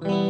I'm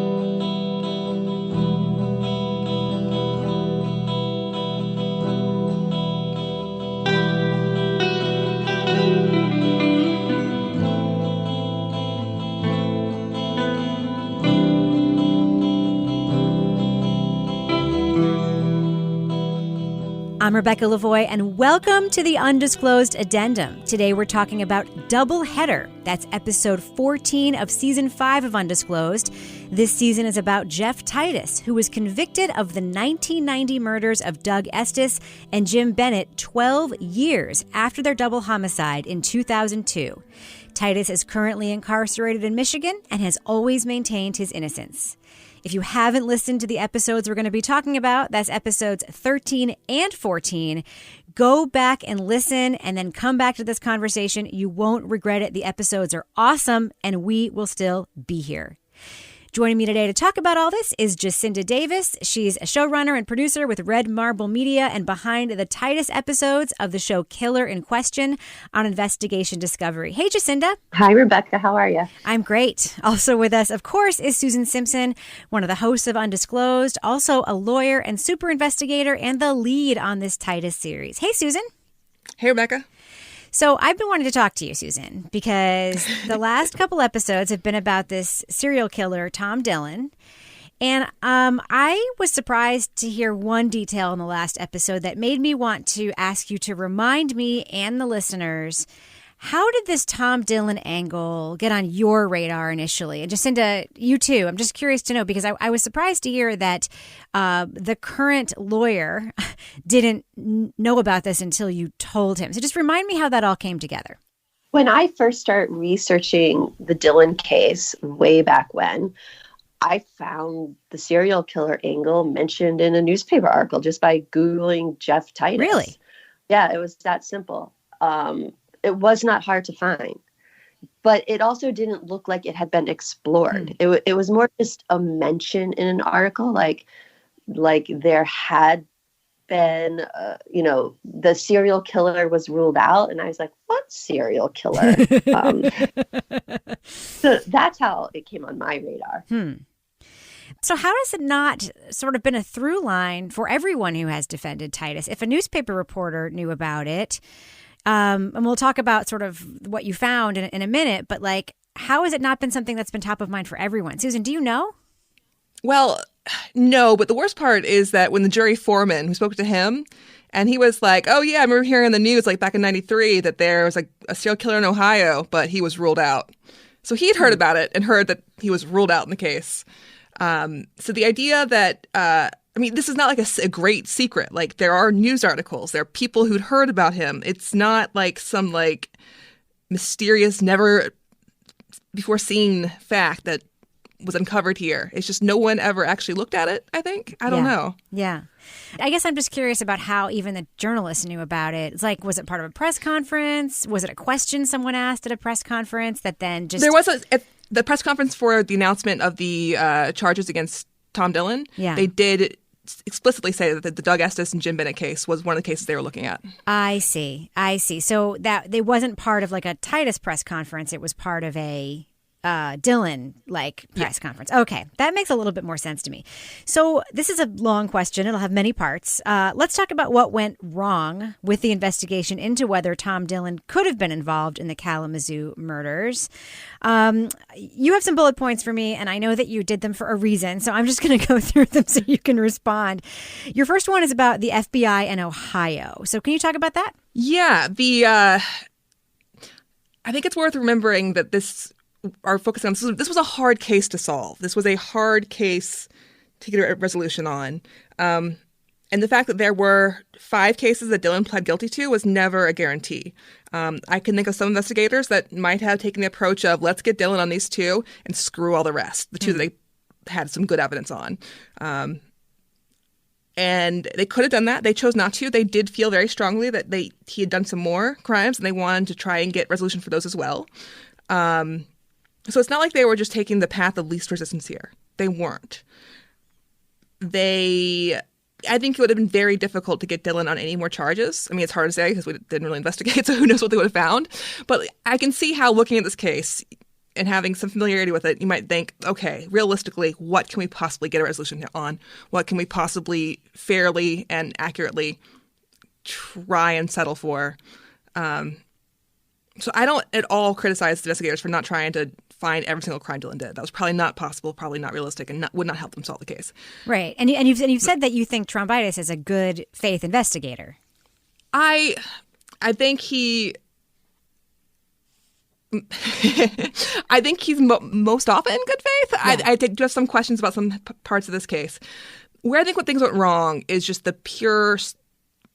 Rebecca Lavoie, and welcome to the Undisclosed Addendum. Today we're talking about Double Header. That's episode 14 of season 5 of Undisclosed. This season is about Jeff Titus, who was convicted of the 1990 murders of Doug Estes and Jim Bennett 12 years after their double homicide in 2002. Titus is currently incarcerated in Michigan and has always maintained his innocence. If you haven't listened to the episodes we're going to be talking about, that's episodes 13 and 14, go back and listen and then come back to this conversation. You won't regret it. The episodes are awesome and we will still be here. Joining me today to talk about all this is Jacinda Davis. She's a showrunner and producer with Red Marble Media and behind the Titus episodes of the show Killer in Question on Investigation Discovery. Hey, Jacinda. Hi, Rebecca. How are you? I'm great. Also with us, of course, is Susan Simpson, one of the hosts of Undisclosed, also a lawyer and super investigator and the lead on this Titus series. Hey, Susan. Hey, Rebecca. So I've been wanting to talk to you, Susan, because the last couple episodes have been about this serial killer, Tom Dillon. And I was surprised to hear one detail in the last episode that made me want to ask you to remind me and the listeners, how did this Tom Dillon angle get on your radar initially? And Jacinda, you too. I'm just curious to know, because I was surprised to hear that the current lawyer didn't know about this until you told him. So just remind me how that all came together. When I first started researching the Dillon case way back when, I found the serial killer angle mentioned in a newspaper article just by Googling Jeff Titus. Really? Yeah, it was that simple. It was not hard to find, but it also didn't look like it had been explored. It was more just a mention in an article, like there had been, the serial killer was ruled out. And I was like, what serial killer? So that's how it came on my radar. So how has it not sort of been a through line for everyone who has defended Titus? If a newspaper reporter knew about it, and we'll talk about sort of what you found in a minute, but like, how has it not been something that's been top of mind for everyone? Susan, do you know? Well, no, but the worst part is that when the jury foreman who spoke to him, and he was like, oh yeah, I remember hearing in the news like back in 93 that there was like a serial killer in Ohio, but he was ruled out. So he'd heard about it and heard that he was ruled out in the case. So the idea that, this is not like a great secret. Like, there are news articles. There are people who'd heard about him. It's not like some like mysterious, never before seen fact that was uncovered here. It's just no one ever actually looked at it, I think. I don't know. Yeah. I guess I'm just curious about how even the journalists knew about it. It's like, was it part of a press conference? Was it a question someone asked at a press conference that then just... There was the press conference for the announcement of the charges against Tom Dillon. Yeah. They did explicitly say that the Doug Estes and Jim Bennett case was one of the cases they were looking at. I see. So that they wasn't part of like a Titus press conference. It was part of a Dillon press conference. Okay, that makes a little bit more sense to me. So this is a long question. It'll have many parts. Let's talk about what went wrong with the investigation into whether Tom Dillon could have been involved in the Kalamazoo murders. You have some bullet points for me, and I know that you did them for a reason, so I'm just going to go through them so you can respond. Your first one is about the FBI in Ohio. So can you talk about that? Yeah, I think it's worth remembering that our focus on this was a hard case to solve. This was a hard case to get a resolution on. And the fact that there were 5 cases that Dillon pled guilty to was never a guarantee. I can think of some investigators that might have taken the approach of, let's get Dillon on these 2 and screw all the rest, the 2 that they had some good evidence on. And they could have done that. They chose not to. They did feel very strongly that he had done some more crimes, and they wanted to try and get resolution for those as well. So it's not like they were just taking the path of least resistance here. They weren't. I think it would have been very difficult to get Dillon on any more charges. I mean, it's hard to say because we didn't really investigate, so who knows what they would have found. But I can see how, looking at this case, and having some familiarity with it, you might think, okay, realistically, what can we possibly get a resolution on? What can we possibly fairly and accurately try and settle for? So I don't at all criticize the investigators for not trying to find every single crime Dylan did. That was probably not possible, probably not realistic, and would not help them solve the case. Right. And you've said that you think Trombitis is a good faith investigator. I think he... I think he's most often in good faith. Yeah. I do have some questions about some parts of this case. Where I think what things went wrong is just the pure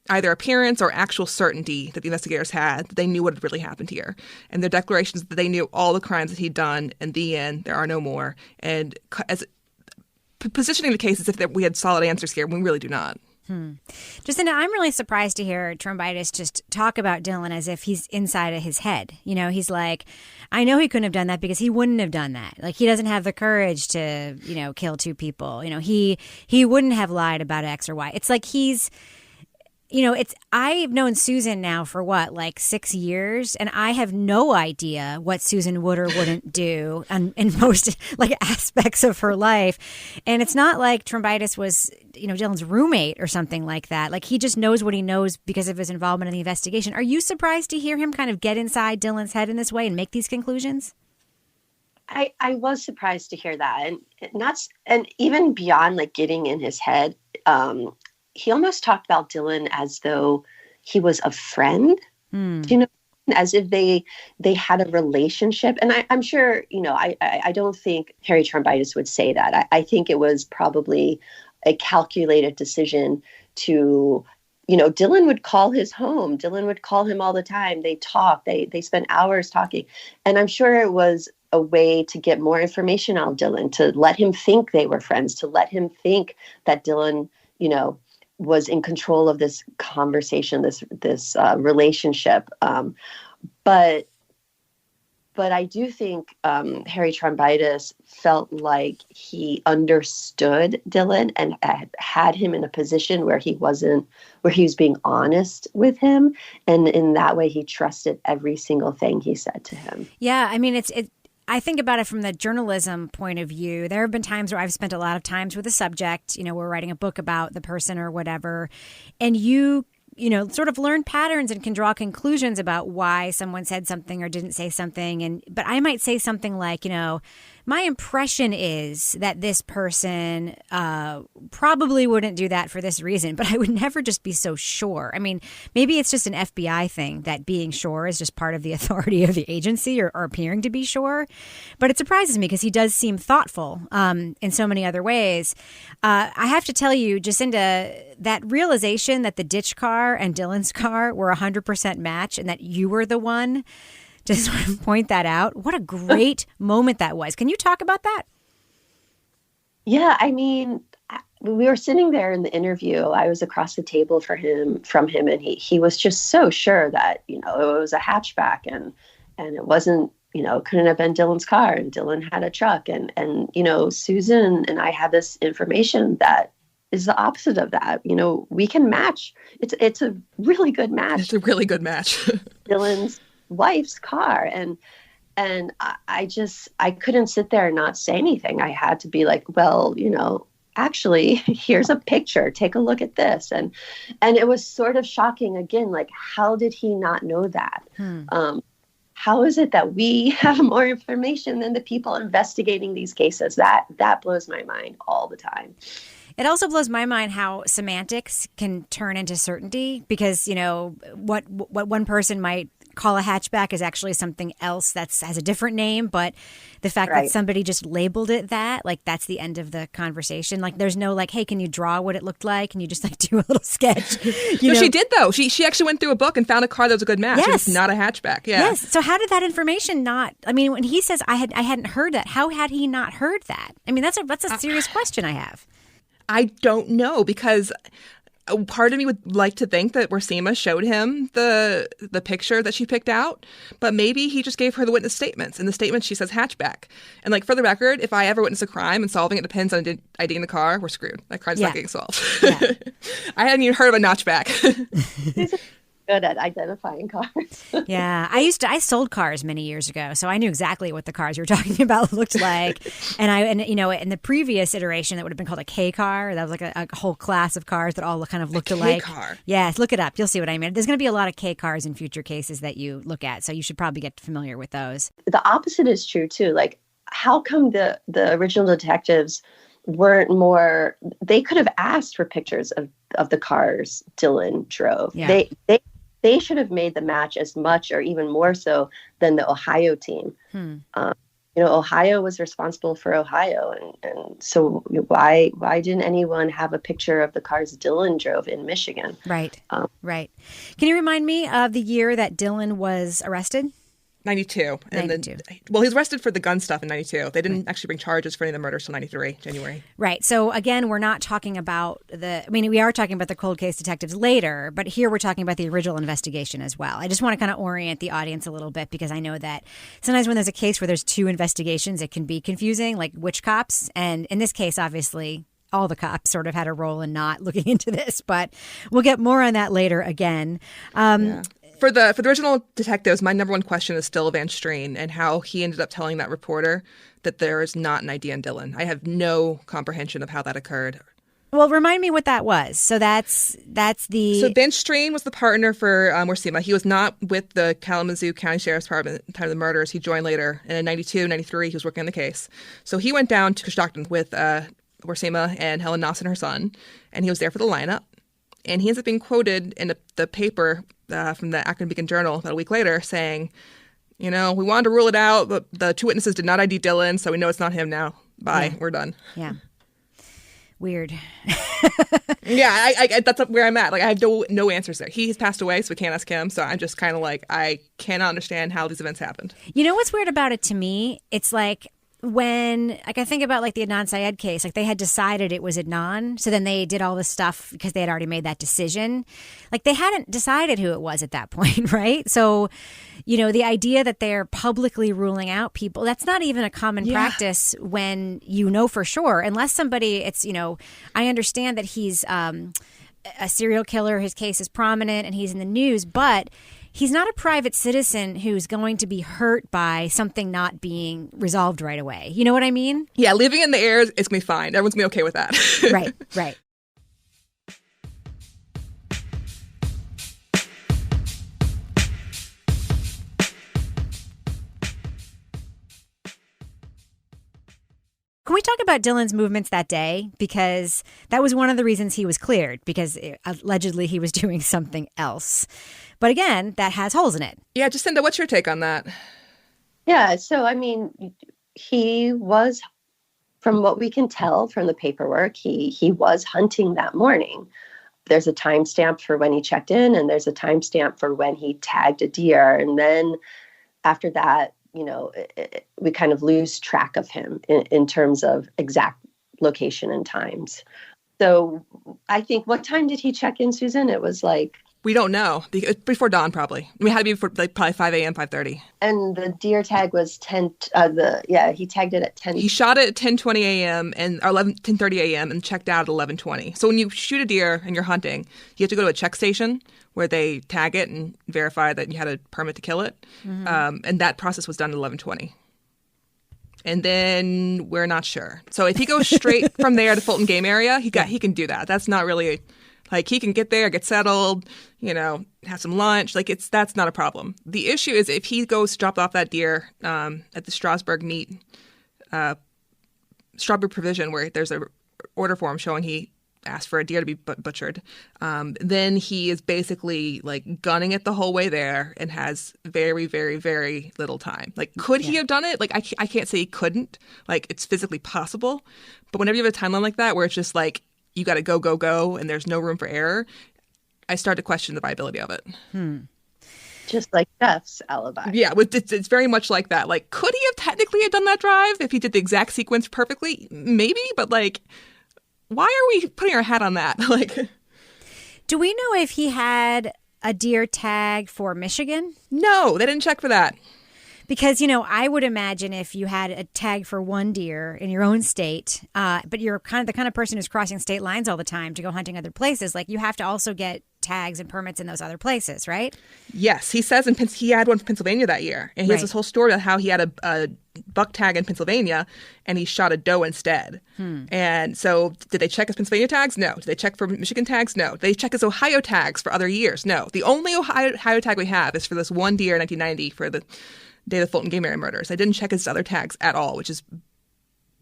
either appearance or actual certainty that the investigators had that they knew what had really happened here. And their declarations that they knew all the crimes that he'd done, in the end, there are no more. And as positioning the case as if we had solid answers here, when we really do not. Jacinda, I'm really surprised to hear Trombitis just talk about Dylan as if he's inside of his head. You know, he's like, I know he couldn't have done that because he wouldn't have done that. Like, he doesn't have the courage to, kill two people. He wouldn't have lied about X or Y. It's like he's... I've known Susan now for 6 years, and I have no idea what Susan would or wouldn't do in most aspects of her life. And it's not like Trombitis was, Dylan's roommate or something like that. Like, he just knows what he knows because of his involvement in the investigation. Are you surprised to hear him kind of get inside Dylan's head in this way and make these conclusions? I was surprised to hear that, and even beyond getting in his head. He almost talked about Dylan as though he was a friend, as if they had a relationship. And I'm sure, I don't think Harry Trombitis would say that. I think it was probably a calculated decision to, Dylan would call his home. Dylan would call him all the time. They talk, they spent hours talking. And I'm sure it was a way to get more information out of Dylan, to let him think they were friends, to let him think that Dylan, was in control of this conversation, this relationship. But I do think Harry Trombitis felt like he understood Dylan and had him in a position where he was being honest with him. And in that way, he trusted every single thing he said to him. Yeah. I mean, I think about it from the journalism point of view. There have been times where I've spent a lot of times with a subject, we're writing a book about the person or whatever, and you sort of learn patterns and can draw conclusions about why someone said something or didn't say something. But I might say something like, my impression is that this person probably wouldn't do that for this reason, but I would never just be so sure. I mean, maybe it's just an FBI thing that being sure is just part of the authority of the agency or appearing to be sure. But it surprises me because he does seem thoughtful in so many other ways. I have to tell you, Jacinda, that realization that the ditch car and Dylan's car were 100% match and that you were the one, just sort of point that out. What a great moment that was. Can you talk about that? Yeah, I mean, we were sitting there in the interview. I was across the table from him, and he was just so sure that, it was a hatchback and it wasn't, it couldn't have been Dylan's car, and Dylan had a truck. And Susan and I had this information that is the opposite of that. We can match. It's a really good match. It's a really good match. Dylan's wife's car, and I couldn't sit there and not say anything. I had to be like, well, actually, here's a picture, take a look at this. And it was sort of shocking again, like, how did he not know that? How is it that we have more information than the people investigating these cases? That blows my mind all the time. It also blows my mind how semantics can turn into certainty because, what one person might call a hatchback is actually something else that has a different name. But the fact that somebody just labeled it that, that's the end of the conversation. Like, there's no hey, can you draw what it looked like? And you just do a little sketch. No, she did though. She actually went through a book and found a car that was a good match. Yes. It was not a hatchback. Yeah. Yes. So how did that information not? I mean, when he says I hadn't heard that, how had he not heard that? I mean, that's a serious question I have. I don't know, because part of me would like to think that Warsima showed him the picture that she picked out, but maybe he just gave her the witness statements. In the statement, she says hatchback. And for the record, if I ever witness a crime and solving it depends on IDing the car, we're screwed. That crime's not getting solved. Yeah. I hadn't even heard of a notchback. good at identifying cars. Yeah, I sold cars many years ago, so I knew exactly what the cars you were talking about looked like. And in the previous iteration, that would have been called a K car. That was like a whole class of cars that all kind of looked alike. K car. Yes, look it up. You'll see what I mean. There's going to be a lot of K cars in future cases that you look at, so you should probably get familiar with those. The opposite is true too. Like, how come the original detectives weren't more? They could have asked for pictures of the cars Dylan drove. Yeah. They should have made the match as much or even more so than the Ohio team. Ohio was responsible for Ohio. And so why didn't anyone have a picture of the cars Dylan drove in Michigan? Right. Right. Can you remind me of the year that Dylan was arrested? 92. And 92. Then, well, he was arrested for the gun stuff in 92. They didn't actually bring charges for any of the murders till 93, January. Right. So again, we're not talking about we are talking about the cold case detectives later, but here we're talking about the original investigation as well. I just want to kind of orient the audience a little bit because I know that sometimes when there's a case where there's two investigations, it can be confusing, like which cops. And in this case, obviously, all the cops sort of had a role in not looking into this, but we'll get more on that later again. For the original detectives, my number one question is still Van Streen and how he ended up telling that reporter that there is not an ID on Dylan. I have no comprehension of how that occurred. Well, remind me what that was. So that's the... So Van Streen was the partner for Morsima. He was not with the Kalamazoo County Sheriff's Department at the time of the murders. He joined later. And in 92, 93, he was working on the case. So he went down to Stockton with Morsima and Helen Noss and her son, and he was there for the lineup. And he ends up being quoted in the paper from the Akron Beacon Journal about a week later saying, we wanted to rule it out, but the two witnesses did not ID Dylan, so we know it's not him now. Bye. Yeah. We're done. Yeah. Weird. Yeah, I that's where I'm at. Like, I have no answers there. He has passed away, so we can't ask him. So I'm just kind of like, I cannot understand how these events happened. You know what's weird about it to me? It's like, when, like, I think about like the Adnan Syed case, like they had decided it was Adnan. So then they did all this stuff because they had already made that decision. Like they hadn't decided who it was at that point, right? So, the idea that they're publicly ruling out people, that's not even a common practice when for sure, unless somebody, I understand that he's a serial killer, his case is prominent and he's in the news, but he's not a private citizen who's going to be hurt by something not being resolved right away. You know what I mean? Yeah, leaving it in the air is going to be fine. Everyone's going to be okay with that. Right. Can we talk about Dylan's movements that day? Because that was one of the reasons he was cleared, because allegedly he was doing something else. But again, that has holes in it. Yeah, Jacinda, what's your take on that? Yeah, so I mean, he was, from what we can tell from the paperwork, he was hunting that morning. There's a timestamp for when he checked in, and there's a timestamp for when he tagged a deer. And then after that, we kind of lose track of him in terms of exact location and times. So I think, what time did he check in, Susan? It was like... We don't know. Before dawn, probably. We had to be before, probably 5 a.m., 5:30. And the deer tag was 10... he tagged it at 10... He shot it at 10:20 a.m. and 10:30 a.m. and checked out at 11:20. So when you shoot a deer and you're hunting, you have to go to a check station where they tag it and verify that you had a permit to kill it. Mm-hmm. And that process was done at 11:20. And then we're not sure. So if he goes straight from there to Fulton Game Area, he can do that. That's not really... Like, he can get there, get settled, have some lunch. Like, that's not a problem. The issue is if he goes dropped off that deer at the Strasburg meat, Strawberry Provision, where there's a order form showing he asked for a deer to be butchered, then he is basically, like, gunning it the whole way there and has very, very, very little time. Like, could he have done it? Like, I can't say he couldn't. Like, it's physically possible. But whenever you have a timeline like that where it's just, like, you got to go, and there's no room for error, I start to question the viability of it. Just like Jeff's alibi. Yeah, it's very much like that. Like, could he have technically done that drive if he did the exact sequence perfectly? Maybe, but, like, why are we putting our hat on that? Like, do we know if he had a deer tag for Michigan? No, they didn't check for that. Because, I would imagine if you had a tag for one deer in your own state, but you're the kind of person who's crossing state lines all the time to go hunting other places, like, you have to also get tags and permits in those other places, right? Yes. He says he had one from Pennsylvania that year. And he has this whole story about how he had a buck tag in Pennsylvania and he shot a doe instead. And so did they check his Pennsylvania tags? No. Did they check for Michigan tags? No. Did they check his Ohio tags for other years? No. The only Ohio tag we have is for this one deer in 1990 for the day of the Fulton Game Area murders. I didn't check his other tags at all, which is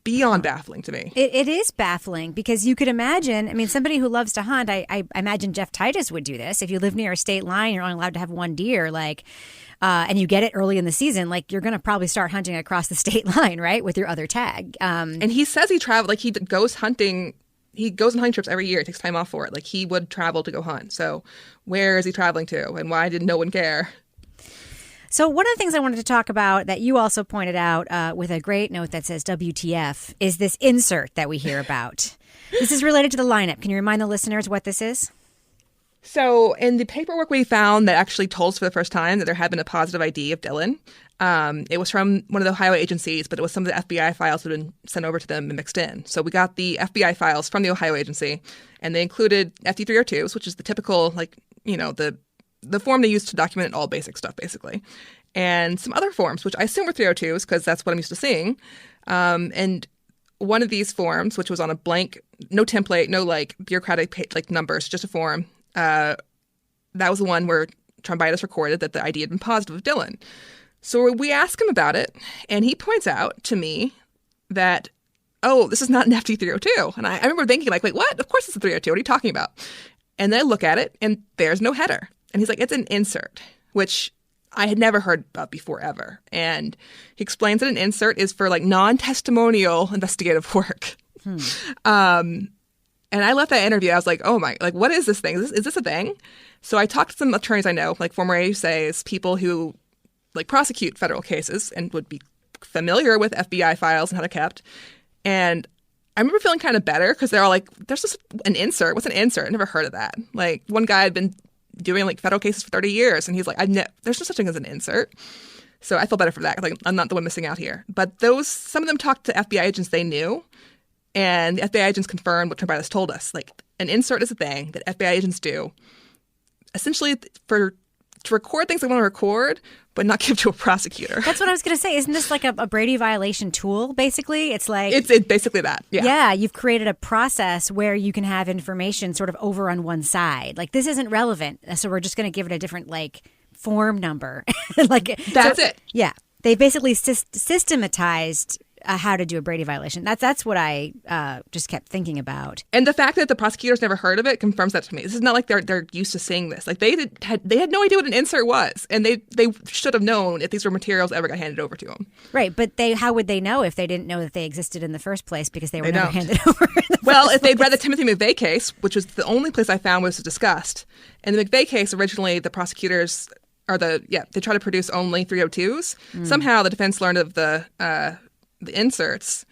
beyond baffling to me. It is baffling because you could imagine, I mean, somebody who loves to hunt, I imagine Jeff Titus would do this. If you live near a state line, you're only allowed to have one deer, and you get it early in the season, you're going to probably start hunting across the state line, right, with your other tag. And he says he traveled, he goes hunting. He goes on hunting trips every year. He takes time off for it. He would travel to go hunt. So where is he traveling to and why did no one care? So one of the things I wanted to talk about that you also pointed out with a great note that says WTF is this insert that we hear about. This is related to the lineup. Can you remind the listeners what this is? So in the paperwork we found that actually told us for the first time that there had been a positive ID of Dylan. It was from one of the Ohio agencies, but it was some of the FBI files that had been sent over to them and mixed in. So we got the FBI files from the Ohio agency, and they included FD302s, which is the typical, the form they use to document all basic stuff, basically. And some other forms, which I assume were 302s because that's what I'm used to seeing. And one of these forms, which was on a blank, no template, no bureaucratic numbers, just a form, that was the one where Trombitis recorded that the ID had been positive of Dylan. So we ask him about it, and he points out to me that, oh, this is not an FD302. And I remember thinking, wait, what? Of course it's a 302. What are you talking about? And then I look at it, and there's no header. And he's like, it's an insert, which I had never heard about before ever. And he explains that an insert is for non-testimonial investigative work. And I left that interview. I was like, oh my, what is this thing? Is this a thing? So I talked to some attorneys I know, former AUSAs, people who prosecute federal cases and would be familiar with FBI files and how they're kept. And I remember feeling kind of better because they're all like, there's just an insert. What's an insert? I never heard of that. One guy had been doing federal cases for 30 years. And he's like, there's no such thing as an insert. So I feel better for that. I'm not the one missing out here. But some of them talked to FBI agents they knew. And the FBI agents confirmed what Trombitis told us. An insert is a thing that FBI agents do essentially to record things they want to record, but not give to a prosecutor. That's what I was going to say. Isn't this a Brady violation tool, basically? It's It's basically that, yeah. Yeah, you've created a process where you can have information sort of over on one side. This isn't relevant, so we're just going to give it a different, form number. That's it. Yeah. They basically systematized how to do a Brady violation. That's what I just kept thinking about. And the fact that the prosecutors never heard of it confirms that to me. This is not they're used to seeing this. They had no idea what an insert was, and they should have known if these were materials ever got handed over to them. Right, but how would they know if they didn't know that they existed in the first place because they were never handed over? Well, if they'd read the Timothy McVeigh case, which was the only place I found was discussed. In the McVeigh case, originally the prosecutors they tried to produce only 302s. Somehow the defense learned of the inserts,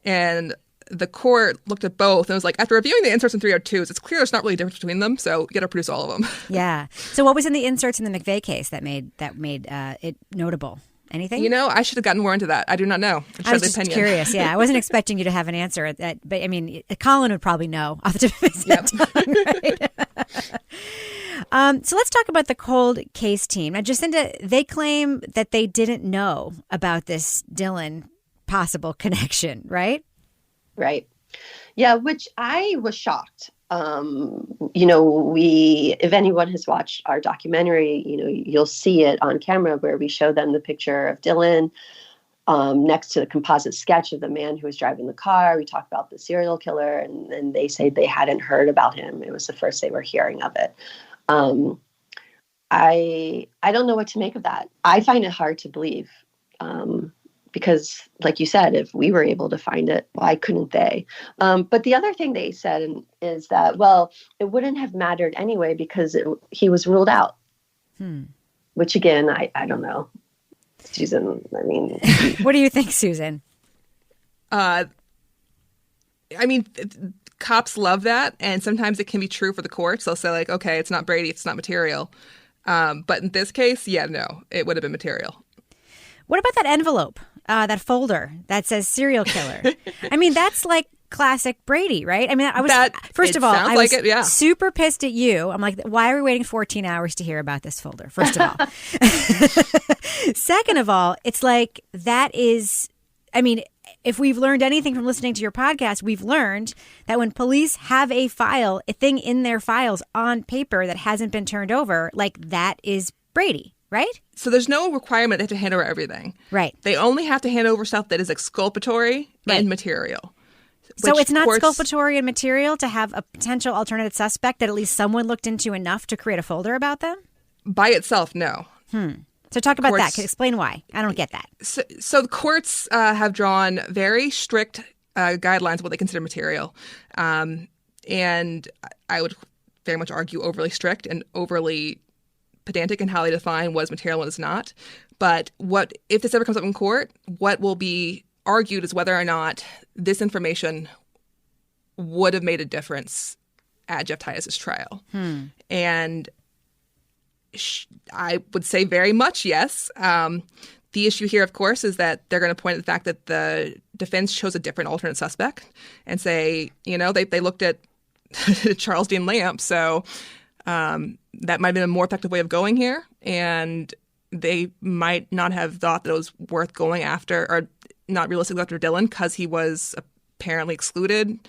and the court looked at both and was like, after reviewing the inserts and 302s, it's clear there's not really a difference between them, so you got to produce all of them. Yeah. So what was in the inserts in the McVeigh case that made it notable? Anything? I should have gotten more into that. I do not know. I was just curious. Yeah, I wasn't expecting you to have an answer at that, but I mean, Colin would probably know off the tip of his head. Right? So let's talk about the cold case team. Now, Jacinda, they claim that they didn't know about this Dylan possible connection, right? Right. Yeah, which I was shocked. If anyone has watched our documentary, you'll see it on camera where we show them the picture of Dylan next to the composite sketch of the man who was driving the car. We talk about the serial killer, and they say they hadn't heard about him. It was the first they were hearing of it. I don't know what to make of that. I find it hard to believe. Because, like you said, if we were able to find it, why couldn't they? But the other thing they said is that, it wouldn't have mattered anyway because he was ruled out. Which, again, I don't know. Susan, I mean... What do you think, Susan? Cops love that, and sometimes it can be true for the courts. They'll say, okay, it's not Brady, it's not material. But in this case, no, it would have been material. What about that envelope, that folder that says serial killer? I mean, that's classic Brady, right? I mean, I was first of all, I was super pissed at you. I'm like, why are we waiting 14 hours to hear about this folder? First of all, second of all, it's like that is. I mean, if we've learned anything from listening to your podcast, we've learned that when police have a thing in their files on paper that hasn't been turned over, like that is Brady, right? So there's no requirement they have to hand over everything. Right. They only have to hand over stuff that is exculpatory and material. So it's not exculpatory and material to have a potential alternative suspect that at least someone looked into enough to create a folder about them? By itself, no. So talk about that. Explain why. I don't get that. So the courts have drawn very strict guidelines of what they consider material. And I would very much argue overly strict and overly pedantic in how they define what is material and what is not. But if this ever comes up in court, what will be argued is whether or not this information would have made a difference at Jeff Titus's trial. And I would say very much yes. The issue here, of course, is that they're going to point at the fact that the defense chose a different alternate suspect and say, they looked at Charles Dean Lamp, so that might have been a more effective way of going here. And they might not have thought that it was worth going after or not realistically after Dylan because he was apparently excluded.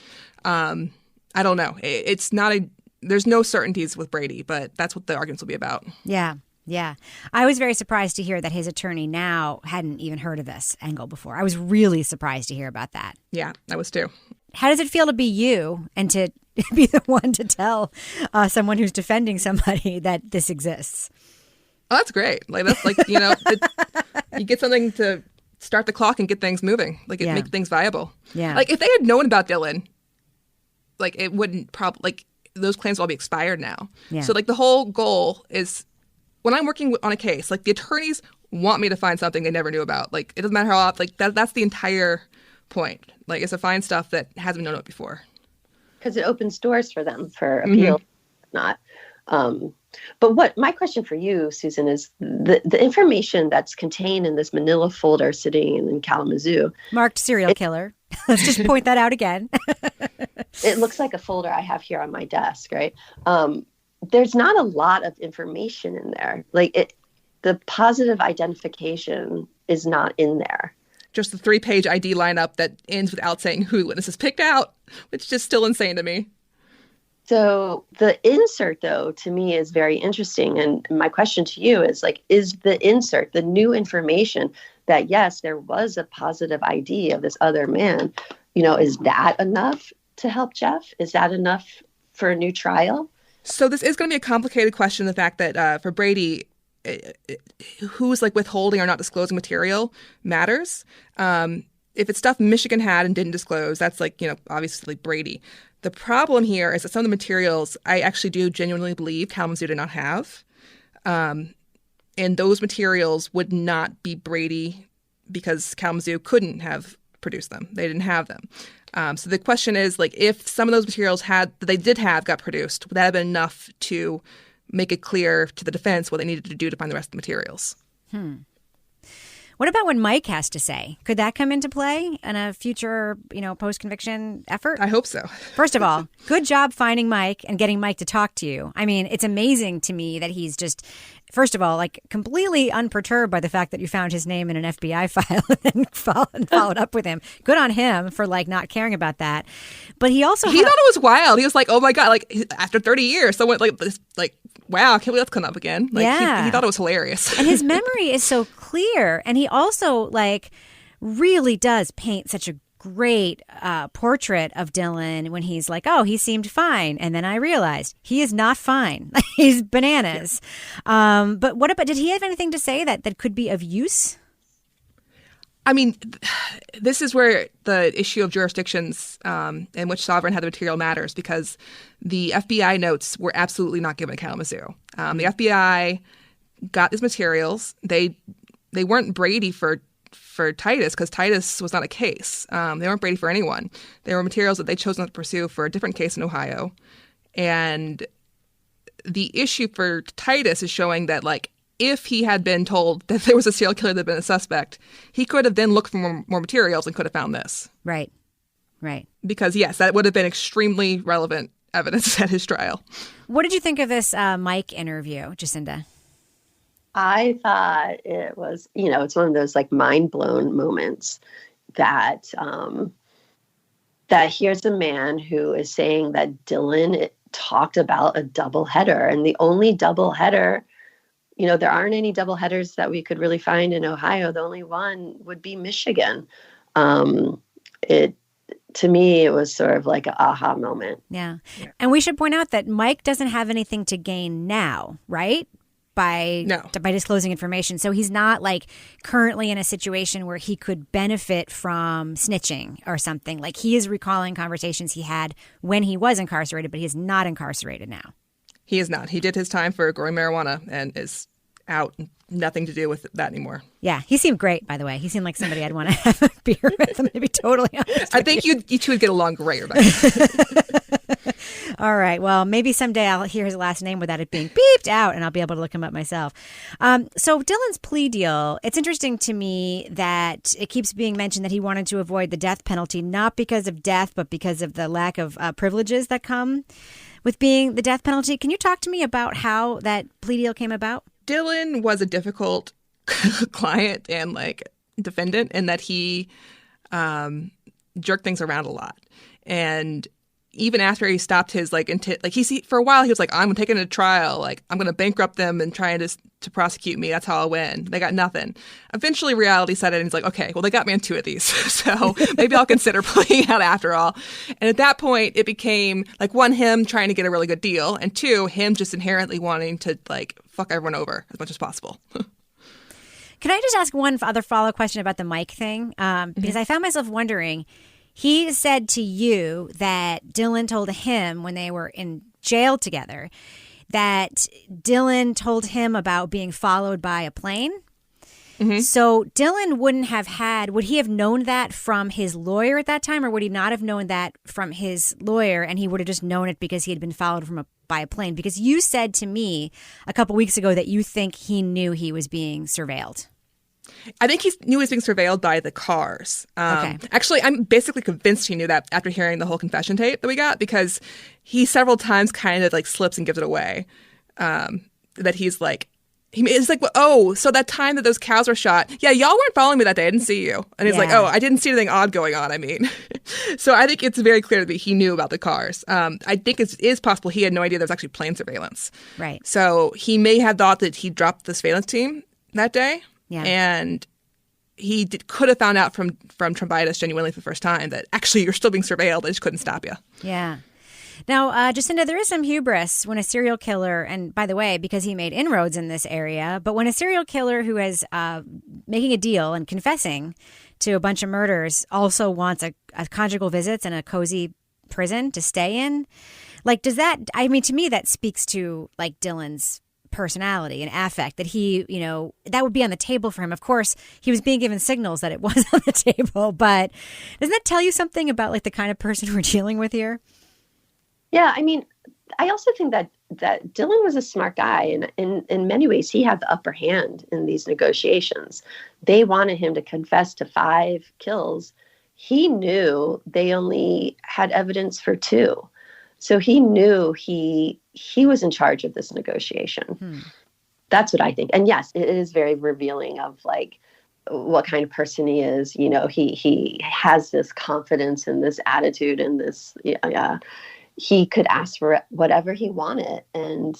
I don't know. There's no certainties with Brady, but that's what the arguments will be about. Yeah. I was very surprised to hear that his attorney now hadn't even heard of this angle before. I was really surprised to hear about that. Yeah, I was too. How does it feel to be you and to be the one to tell someone who's defending somebody that this exists? Oh, that's great. That's you get something to start the clock and get things moving. Make things viable. Yeah. If they had known about Dylan, it wouldn't probably those claims will all be expired now. Yeah. So the whole goal is when I'm working on a case, the attorneys want me to find something they never knew about. It doesn't matter how often. That's the entire point. Is to find stuff that hasn't been known about before. Because it opens doors for them for appeal, not. But what my question for you, Susan, is the information that's contained in this manila folder sitting in Kalamazoo. Marked serial killer. Let's just point that out again. It looks like a folder I have here on my desk, right? There's not a lot of information in there. The positive identification is not in there. Just the 3-page ID lineup that ends without saying who the witness is picked out, which is just still insane to me. So the insert, though, to me is very interesting. And my question to you is is the insert, the new information that, yes, there was a positive ID of this other man, is that enough to help Jeff? Is that enough for a new trial? So this is going to be a complicated question. The fact that for Brady, who's withholding or not disclosing material matters. If it's stuff Michigan had and didn't disclose, that's obviously Brady. The problem here is that some of the materials I actually do genuinely believe Kalamazoo did not have. And those materials would not be Brady because Kalamazoo couldn't have produced them. They didn't have them. So the question is, if some of those materials that they did have got produced, would that have been enough to make it clear to the defense what they needed to do to find the rest of the materials? What about what Mike has to say? Could that come into play in a future, post-conviction effort? I hope so. First of all, good job finding Mike and getting Mike to talk to you. I mean, it's amazing to me that he's just, first of all, completely unperturbed by the fact that you found his name in an FBI file and followed up with him. Good on him for not caring about that. But he also thought it was wild. He was like, oh my God, after 30 years, someone wow, can't believe that's come up again. He thought it was hilarious. And his memory is so clear. And he also really does paint such a great portrait of Dylan when he's he seemed fine. And then I realized he is not fine. He's bananas. Yeah. But what about, did he have anything to say that could be of use? I mean, this is where the issue of jurisdictions in which sovereign had the material matters, because the FBI notes were absolutely not given to Kalamazoo. The FBI got these materials. They weren't Brady for Titus because Titus was not a case. They weren't Brady for anyone. They were materials that they chose not to pursue for a different case in Ohio. And the issue for Titus is showing that if he had been told that there was a serial killer that had been a suspect, he could have then looked for more materials and could have found this. Right. Right. Because, yes, that would have been extremely relevant evidence at his trial. What did you think of this Mike interview, Jacinda? I thought it was, it's one of those like mind blown moments that that here's a man who is saying that Dylan talked about a double header, and the only double header, there aren't any double headers that we could really find in Ohio. The only one would be Michigan. To me, it was sort of like an aha moment. Yeah. And we should point out that Mike doesn't have anything to gain now, right? By disclosing information. So he's not like currently in a situation where he could benefit from snitching or something. Like he is recalling conversations he had when he was incarcerated, but he is not incarcerated now. He is not. He did his time for growing marijuana and is out. Nothing to do with that anymore. Yeah. He seemed great, by the way. He seemed like somebody I'd want to have a beer with him, to be totally honest. I think you two would get along great, Rebecca. All right. Well, maybe someday I'll hear his last name without it being beeped out, and I'll be able to look him up myself. So Dylan's plea deal, it's interesting to me that it keeps being mentioned that he wanted to avoid the death penalty, not because of death, but because of the lack of privileges that come with being the death penalty. Can you talk to me about how that plea deal came about? Dylan was a difficult client and defendant in that he jerked things around a lot. And even after he stopped his for a while he was like, I'm taking it to trial, I'm going to bankrupt them and trying to prosecute me. That's how I'll win. They got nothing. Eventually reality set in and he's like, okay, well, they got me on 2 of these, so maybe I'll consider pleading out after all. And at that point it became one, him trying to get a really good deal, and 2, him just inherently wanting to fuck everyone over as much as possible. Can I just ask one other follow-up question about the Mike thing? Because I found myself wondering, he said to you that Dylan told him when they were in jail together that Dylan told him about being followed by a plane. Mm-hmm. So Dylan would he have known that from his lawyer at that time, or would he not have known that from his lawyer and he would have just known it because he had been followed by a plane? Because you said to me a couple weeks ago that you think he knew he was being surveilled. I think he knew he was being surveilled by the cars. Okay. Actually, I'm basically convinced he knew that after hearing the whole confession tape that we got, because he several times kind of slips and gives it away. That he's oh, so that time that those cows were shot, yeah, y'all weren't following me that day. I didn't see you. And he's like, oh, I didn't see anything odd going on. I mean, so I think it's very clear that he knew about the cars. I think it is possible he had no idea there was actually plane surveillance. Right. So he may have thought that he dropped the surveillance team that day. Yeah. And he could have found out from Titus genuinely for the first time that actually you're still being surveilled. They just couldn't stop you. Yeah. Now, Jacinda, there is some hubris when a serial killer, and by the way, because he made inroads in this area, but when a serial killer who is making a deal and confessing to a bunch of murders also wants a conjugal visits and a cozy prison to stay in, does that, to me, that speaks to Dylan's personality and affect, that he, that would be on the table for him. Of course, he was being given signals that it was on the table, but doesn't that tell you something about the kind of person we're dealing with here? Yeah, I also think that Dylan was a smart guy, and in many ways he had the upper hand in these negotiations. They wanted him to confess to 5 kills. He knew they only had evidence for 2. So he knew he was in charge of this negotiation. That's what I think. And yes, it is very revealing of what kind of person he is. He has this confidence and this attitude and this, he could ask for whatever he wanted, and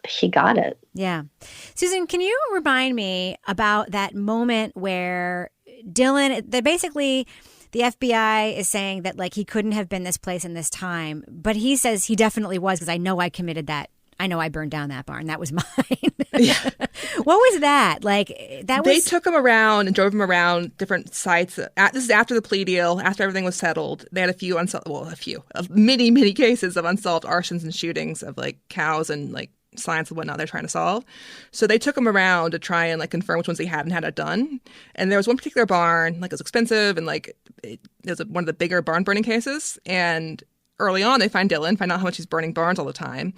he got it. Yeah. Susan, can you remind me about that moment where Dylan, the FBI is saying that he couldn't have been this place in this time, but he says he definitely was, because I know I committed that. I know I burned down that barn. That was mine. Yeah. What was that? They took him around and drove him around different sites. This is after the plea deal, after everything was settled. They had many cases of unsolved arsons and shootings of cows and science and whatnot they're trying to solve. So they took him around to try and confirm which ones they hadn't had it done. And there was one particular barn, it was expensive, and it was one of the bigger barn burning cases. And early on, they find out how much he's burning barns all the time.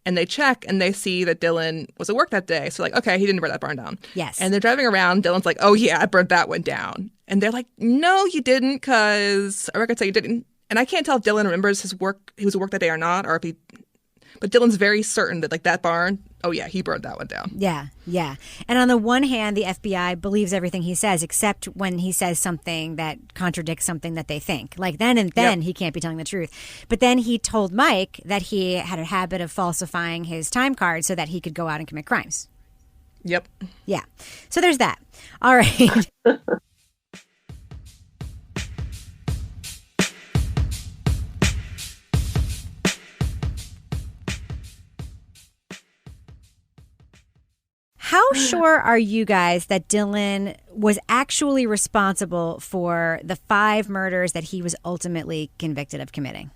And they check and they see that Dylan was at work that day. So like, okay, he didn't burn that barn down. Yes. And they're driving around. Dylan's like, oh yeah, I burnt that one down. And they're like, no, you didn't, because our records say you didn't. And I can't tell if Dylan remembers his work, he was at work that day or not, or if he, but Dylan's very certain that like that barn, oh yeah, he burned that one down. Yeah, yeah. And on the one hand, the FBI believes everything he says, except when he says something that contradicts something that they think. Like then he can't be telling the truth. But then he told Mike that he had a habit of falsifying his time card so that he could go out and commit crimes. Yep. Yeah. So there's that. All right. How sure are you guys that Dylan was actually responsible for the 5 murders that he was ultimately convicted of committing?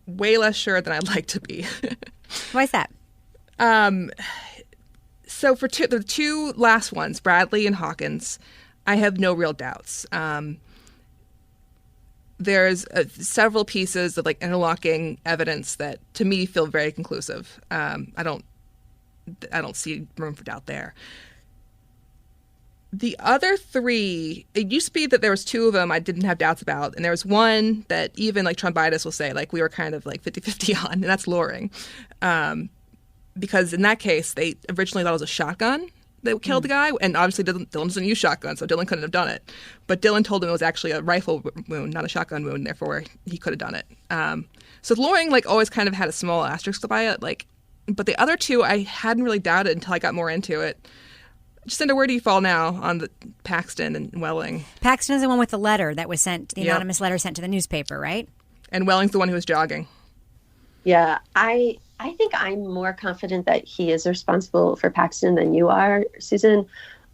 Way less sure than I'd like to be. Why is that? So for the 2 last ones, Bradley and Hawkins, I have no real doubts. There's several pieces of like interlocking evidence that to me feel very conclusive. I don't see room for doubt there. The other 3, it used to be that there was 2 of them I didn't have doubts about. And there was one that even like Sean Bidas will say, like we were kind of like 50-50 on, and that's Loring. Because in that case, they originally thought it was a shotgun that killed the guy. And obviously Dylan doesn't use shotguns, so Dylan couldn't have done it. But Dylan told him it was actually a rifle wound, not a shotgun wound, therefore he could have done it. So Loring like always kind of had a small asterisk by it, like. But the other 2, I hadn't really doubted until I got more into it. Jacinda, where do you fall now on the Paxton and Welling? Paxton is the one with the letter that was sent, the anonymous letter sent to the newspaper, right? And Welling's the one who was jogging. Yeah, I think I'm more confident that he is responsible for Paxton than you are, Susan.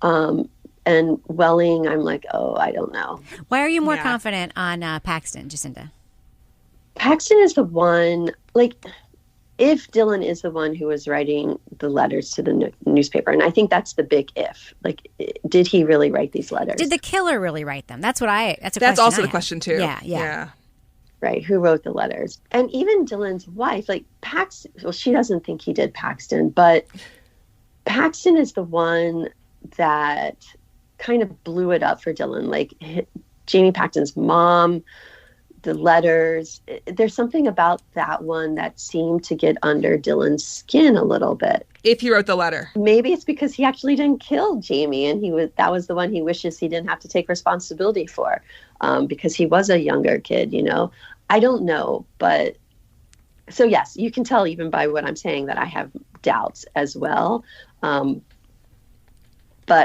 And Welling, I'm like, oh, I don't know. Why are you more confident on Paxton, Jacinda? Paxton is the one, like, if Dylan is the one who was writing the letters to the newspaper, and I think that's the big if. Like, did he really write these letters? Did the killer really write them? That's also the question too. Yeah. Right, who wrote the letters? And even Dylan's wife, like Paxton, well, she doesn't think he did Paxton, but Paxton is the one that kind of blew it up for Dylan. Like Jamie Paxton's mom, the letters, there's something about that one that seemed to get under Dylan's skin a little bit. If he wrote the letter. Maybe it's because he actually didn't kill Jamie, and that was the one he wishes he didn't have to take responsibility for, because he was a younger kid, you know. I don't know, but so yes, you can tell even by what I'm saying that I have doubts as well. But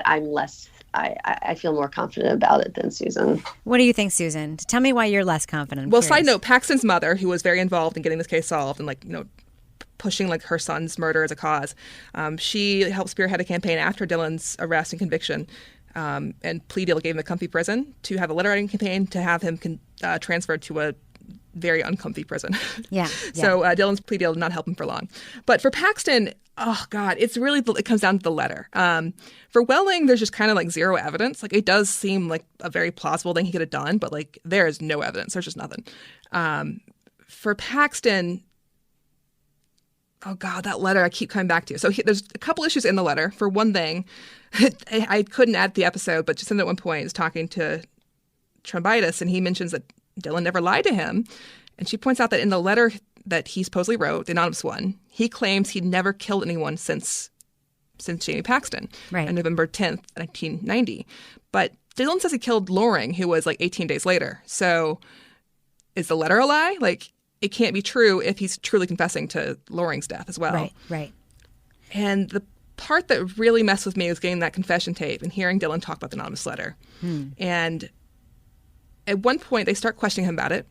I'm less I feel more confident about it than Susan. What do you think, Susan? Tell me why you're less confident. Well, side note, Paxton's mother, who was very involved in getting this case solved and like, you know, pushing like her son's murder as a cause, she helped spearhead a campaign after Dylan's arrest and conviction, and plea deal gave him a comfy prison to have a letter writing campaign to have him transferred to a very uncomfy prison. Yeah. So Dylan's plea deal did not help him for long. But for Paxton, oh God, it comes down to the letter. For Welling, there's just kind of like zero evidence. Like it does seem like a very plausible thing he could have done, but like there is no evidence. There's just nothing. For Paxton, oh God, that letter I keep coming back to. So there's a couple issues in the letter. For one thing, I couldn't add the episode, but Jacinda at one point is talking to Trombitis, and he mentions that Dylan never lied to him. And she points out that in the letter that he supposedly wrote, the anonymous one, he claims he'd never killed anyone since Jamie Paxton on November 10th, 1990. But Dylan says he killed Loring, who was like 18 days later. So is the letter a lie? Like, it can't be true if he's truly confessing to Loring's death as well. Right. And the part that really messed with me was getting that confession tape and hearing Dylan talk about the anonymous letter. And at one point, they start questioning him about it.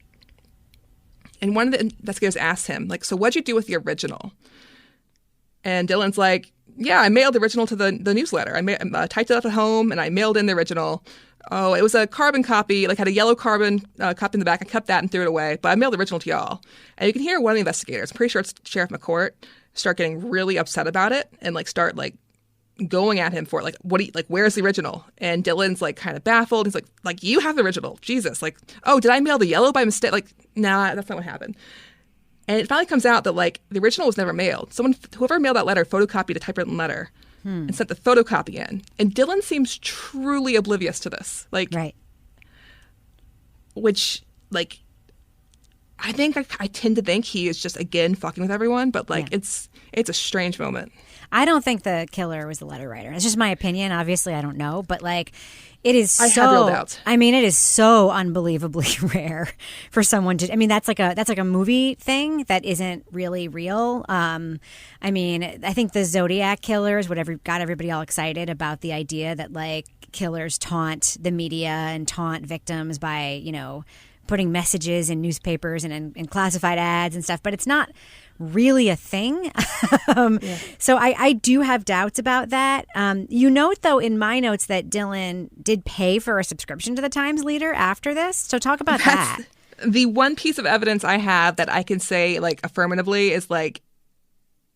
And one of the investigators asks him, like, so what'd you do with the original? And Dylan's like, yeah, I mailed the original to the newsletter. I typed it up at home, and I mailed in the original. Oh, it was a carbon copy, like had a yellow carbon copy in the back. I kept that and threw it away, but I mailed the original to y'all. And you can hear one of the investigators, I'm pretty sure it's Sheriff McCourt, start getting really upset about it and like start like going at him for it. Like, where's the original? And Dylan's like kind of baffled. He's like, you have the original. Jesus. Like, oh, did I mail the yellow by mistake? Like, nah, that's not what happened. And it finally comes out that, like, the original was never mailed. Whoever mailed that letter photocopied a typewritten letter and sent the photocopy in. And Dylan seems truly oblivious to this. Like, Right. Which, like, I think I tend to think he is just, again, fucking with everyone. But, like, it's a strange moment. I don't think the killer was the letter writer. It's just my opinion. Obviously, I don't know. But, like, it is I have real doubts. I mean, it is so unbelievably rare for someone to. I mean, that's like a movie thing that isn't really real. I mean, I think the Zodiac killers got everybody all excited about the idea that, like, killers taunt the media and taunt victims by, you know, putting messages in newspapers and in classified ads and stuff. But it's not really a thing. So I do have doubts about that. You note, though, in my notes that Dylan did pay for a subscription to the Times Leader after this. So talk about that. The one piece of evidence I have that I can say, like, affirmatively is, like,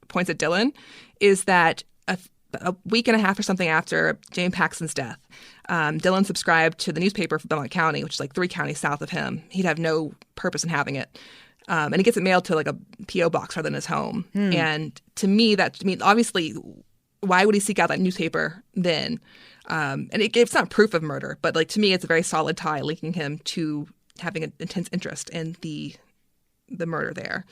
points at Dylan, is that a week and a half or something after Jane Paxton's death, Dylan subscribed to the newspaper for Belmont County, which is like 3 counties south of him. He'd have no purpose in having it. And he gets it mailed to, like, a P.O. box rather than his home. And to me, obviously, why would he seek out that newspaper then? And it's not proof of murder, but, like, to me, it's a very solid tie linking him to having an intense interest in the murder there.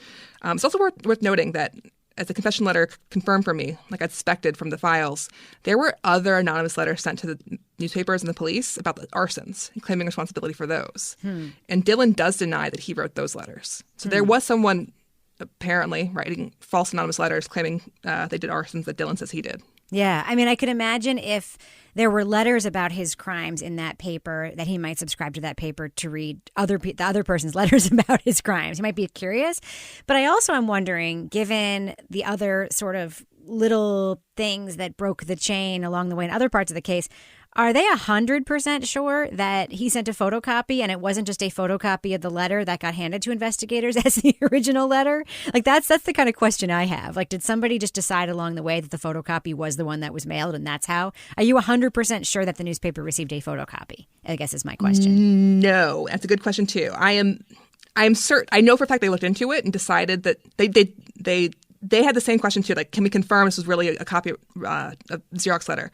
It's also worth noting that, as the confession letter confirmed for me, like I suspected from the files, there were other anonymous letters sent to the newspapers and the police about the arsons and claiming responsibility for those. And Dylan does deny that he wrote those letters. So there was someone apparently writing false anonymous letters claiming they did arsons that Dylan says he did. Yeah. I mean, I could imagine if there were letters about his crimes in that paper that he might subscribe to that paper to read the other person's letters about his crimes. He might be curious. But I also am wondering, given the other sort of little things that broke the chain along the way in other parts of the case, are they 100% sure that he sent a photocopy and it wasn't just a photocopy of the letter that got handed to investigators as the original letter? Like, that's the kind of question I have. Like, did somebody just decide along the way that the photocopy was the one that was mailed and that's how? Are you 100% sure that the newspaper received a photocopy? I guess is my question. No, that's a good question too. I am certain. I know for a fact they looked into it and decided that they had the same question too. Like, can we confirm this was really a copy of a Xerox letter?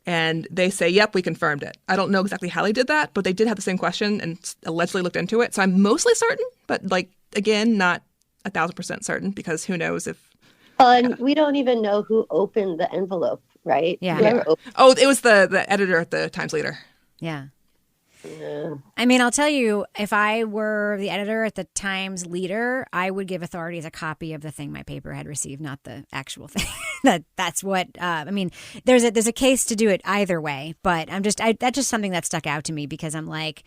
And they say, yep, we confirmed it. I don't know exactly how they did that, but they did have the same question and allegedly looked into it. So I'm mostly certain, but, like, again, not 1,000% certain, because who knows if... And we don't even know who opened the envelope, right? Yeah. Oh, it was the editor at the Times Leader. Yeah. I mean, I'll tell you, if I were the editor at the Times Leader, I would give authorities a copy of the thing my paper had received, not the actual thing. That's what I mean. There's a case to do it either way, but that's just something that stuck out to me, because I'm like,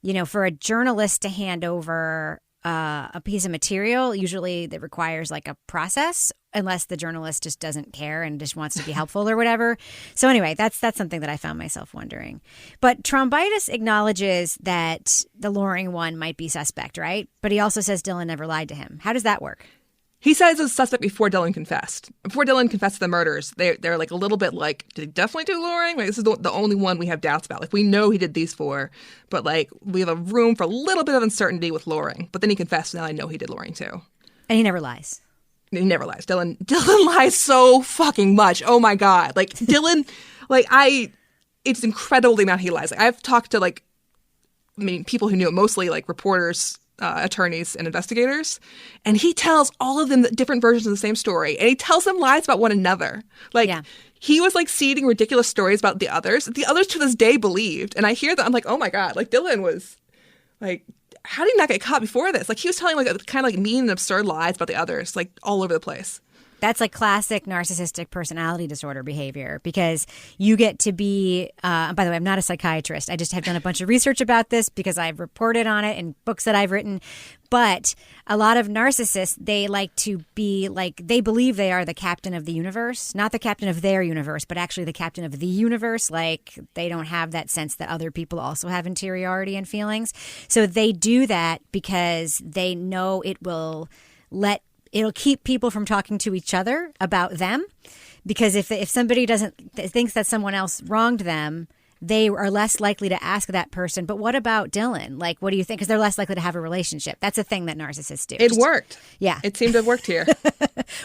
you know, for a journalist to hand over a piece of material, usually that requires like a process, unless the journalist just doesn't care and just wants to be helpful or whatever. So anyway, that's something that I found myself wondering. But Trombitis acknowledges that the Loring one might be suspect, right? But he also says Dylan never lied to him. How does that work? He says it's a suspect before Dylan confessed. Before Dylan confessed to the murders, they're like a little bit like, did he definitely do Loring? Like, this is the only one we have doubts about. Like, we know he did these 4, but, like, we have a room for a little bit of uncertainty with Loring. But then he confessed, and now I know he did Loring too. And he never lies. He never lies. Dylan lies so fucking much. Oh my God. Like, Dylan, it's incredible the amount he lies. Like, I've talked to, like, I mean, people who knew it, mostly, like, reporters, attorneys and investigators, and he tells all of them different versions of the same story, and he tells them lies about one another. Like, he was, like, seeding ridiculous stories about the others. The others to this day believed, and I hear that, I'm like, oh my God, like, Dylan was, like, how did he not get caught before this? Like, he was telling, like, kind of, like, mean and absurd lies about the others, like, all over the place. That's like classic narcissistic personality disorder behavior, because you get to be, by the way, I'm not a psychiatrist. I just have done a bunch of research about this because I've reported on it in books that I've written. But a lot of narcissists, they like to be like, they believe they are the captain of the universe, not the captain of their universe, but actually the captain of the universe. Like, they don't have that sense that other people also have interiority and feelings. So they do that because they know it'll keep people from talking to each other about them, because if somebody thinks that someone else wronged them, they are less likely to ask that person, but what about Dylan? Like, what do you think? Because they're less likely to have a relationship. That's a thing that narcissists do. It worked. Yeah. It seemed to have worked here.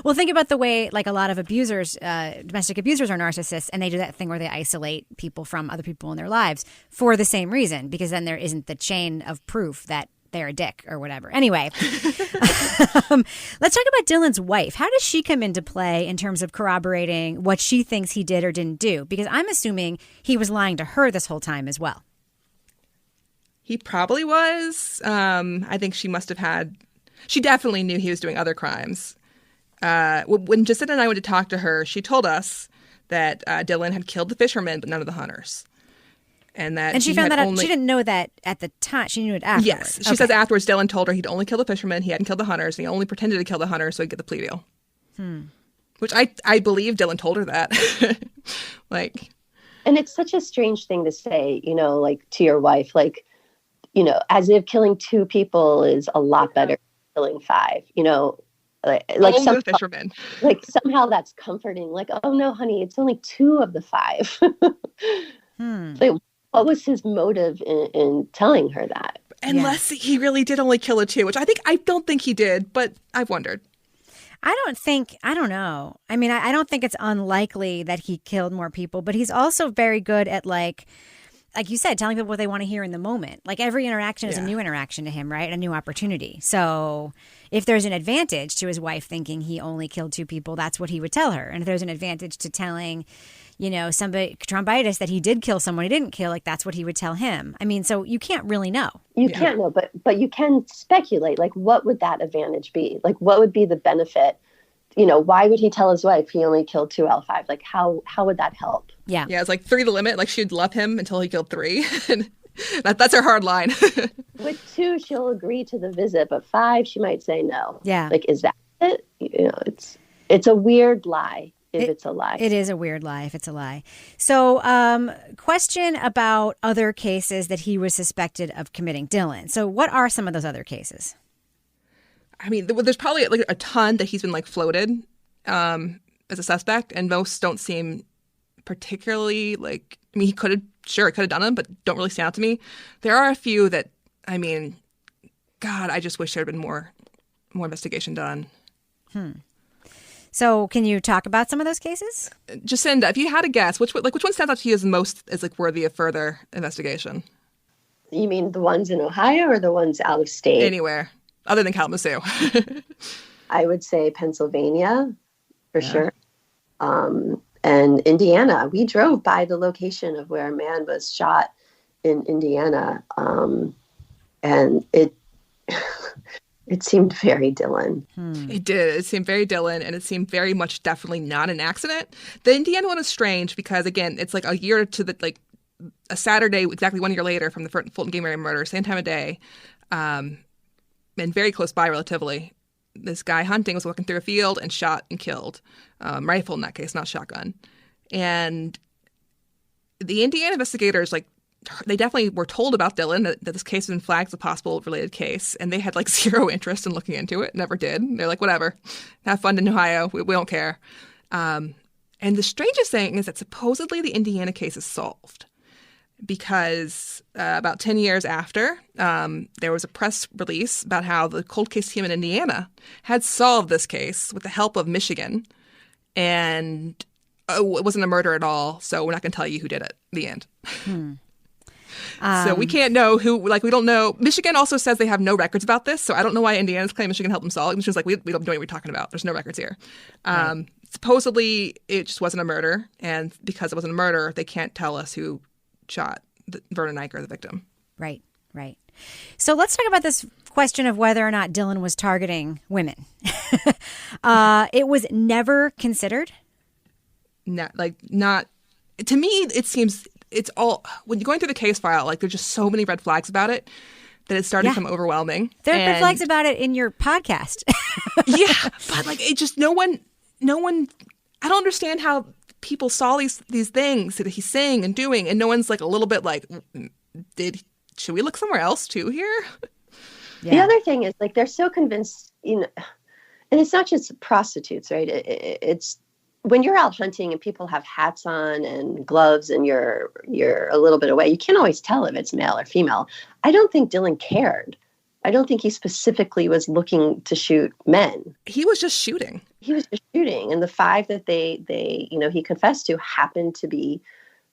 Well, think about the way, like, a lot of abusers, domestic abusers are narcissists, and they do that thing where they isolate people from other people in their lives for the same reason, because then there isn't the chain of proof that they're a dick or whatever. Anyway, let's talk about Dylan's wife. How does she come into play in terms of corroborating what she thinks he did or didn't do? Because I'm assuming he was lying to her this whole time as well. He probably was. I think she must have had... She definitely knew he was doing other crimes. When Jacinda and I went to talk to her, she told us that Dylan had killed the fishermen, but none of the hunters. And she found that out. She didn't know that at the time. She knew it afterwards. Yes. She says afterwards, Dylan told her he'd only killed the fishermen. He hadn't killed the hunters. And he only pretended to kill the hunters so he'd get the plea deal. Which I believe Dylan told her that. Like, and it's such a strange thing to say, you know, like, to your wife, like, you know, as if killing 2 people is a lot better than killing 5, you know, like somehow, the fishermen. Like, somehow that's comforting. Like, oh no, honey, it's only 2 of the 5. Like, what was his motive in telling her that? Unless he really did only kill the 2, which I don't think he did, but I've wondered. I don't know. I mean, I don't think it's unlikely that he killed more people, but he's also very good at, like you said, telling people what they want to hear in the moment. Like, every interaction is a new interaction to him, right? A new opportunity. So if there's an advantage to his wife thinking he only killed 2 people, that's what he would tell her. And if there's an advantage to telling, you know, somebody, Trombitis, that he did kill someone he didn't kill, like, that's what he would tell him. I mean, so you can't really know. You can't know, but you can speculate. Like, what would that advantage be? Like, what would be the benefit? You know, why would he tell his wife he only killed 2 out of 5? Like, how would that help? Yeah. Yeah, it's like 3 the limit. Like, she'd love him until he killed 3. That's her hard line. With 2, she'll agree to the visit, but 5, she might say no. Yeah. Like, is that it? You know, it's a weird lie if it's a lie. It is a weird lie if it's a lie. So, question about other cases that he was suspected of committing, Dylan. So what are some of those other cases? I mean, there's probably like a ton that he's been like floated as a suspect, and most don't seem particularly like. I mean, he could have done them, but don't really stand out to me. There are a few that, I mean, God, I just wish there had been more investigation done. So, can you talk about some of those cases? Jacinda, if you had a guess, which one stands out to you as most as like worthy of further investigation? You mean the ones in Ohio or the ones out of state? Anywhere other than Kalamazoo. I would say Pennsylvania for sure. And Indiana. We drove by the location of where a man was shot in Indiana. And it seemed very Dylan. It did. It seemed very Dylan, and it seemed very much definitely not an accident. The Indiana one is strange because, again, it's like a year to the, like, a Saturday, exactly 1 year later from the Fulton Game area murder, same time of day, and very close by relatively. This guy hunting was walking through a field and shot and killed. Rifle in that case, not shotgun. And the Indiana investigators, like, they definitely were told about Dylan, that this case had been flagged as a possible related case, and they had like 0 interest in looking into it. Never did. They're like, whatever, have fun in Ohio. We don't care. And the strangest thing is that supposedly the Indiana case is solved because about 10 years after, there was a press release about how the cold case team in Indiana had solved this case with the help of Michigan, and it wasn't a murder at all. So we're not going to tell you who did it. The end. So we can't know who, like, we don't know. Michigan also says they have no records about this. So I don't know why Indiana's claim Michigan helped them solve it. Michigan's like, we don't know what we're talking about. There's no records here. Right. Supposedly it just wasn't a murder. And because it wasn't a murder, they can't tell us who shot Vernon Eicher, the victim. Right. So let's talk about this question of whether or not Dylan was targeting women. It was never considered. Not to me, it seems it's all, when you're going through the case file, like, there's just so many red flags about it that it's starting to become overwhelming. There are red flags about it in your podcast. Yeah, but like, it just, no one, I don't understand how people saw these things that he's saying and doing, and no one's like a little bit like, should we look somewhere else too here? Yeah. The other thing is, like, they're so convinced, you know, and it's not just prostitutes, right? It's when you're out hunting and people have hats on and gloves and you're a little bit away, you can't always tell if it's male or female. I don't think Dylan cared. I don't think he specifically was looking to shoot men. He was just shooting. He was just shooting. And the 5 that he confessed to happened to be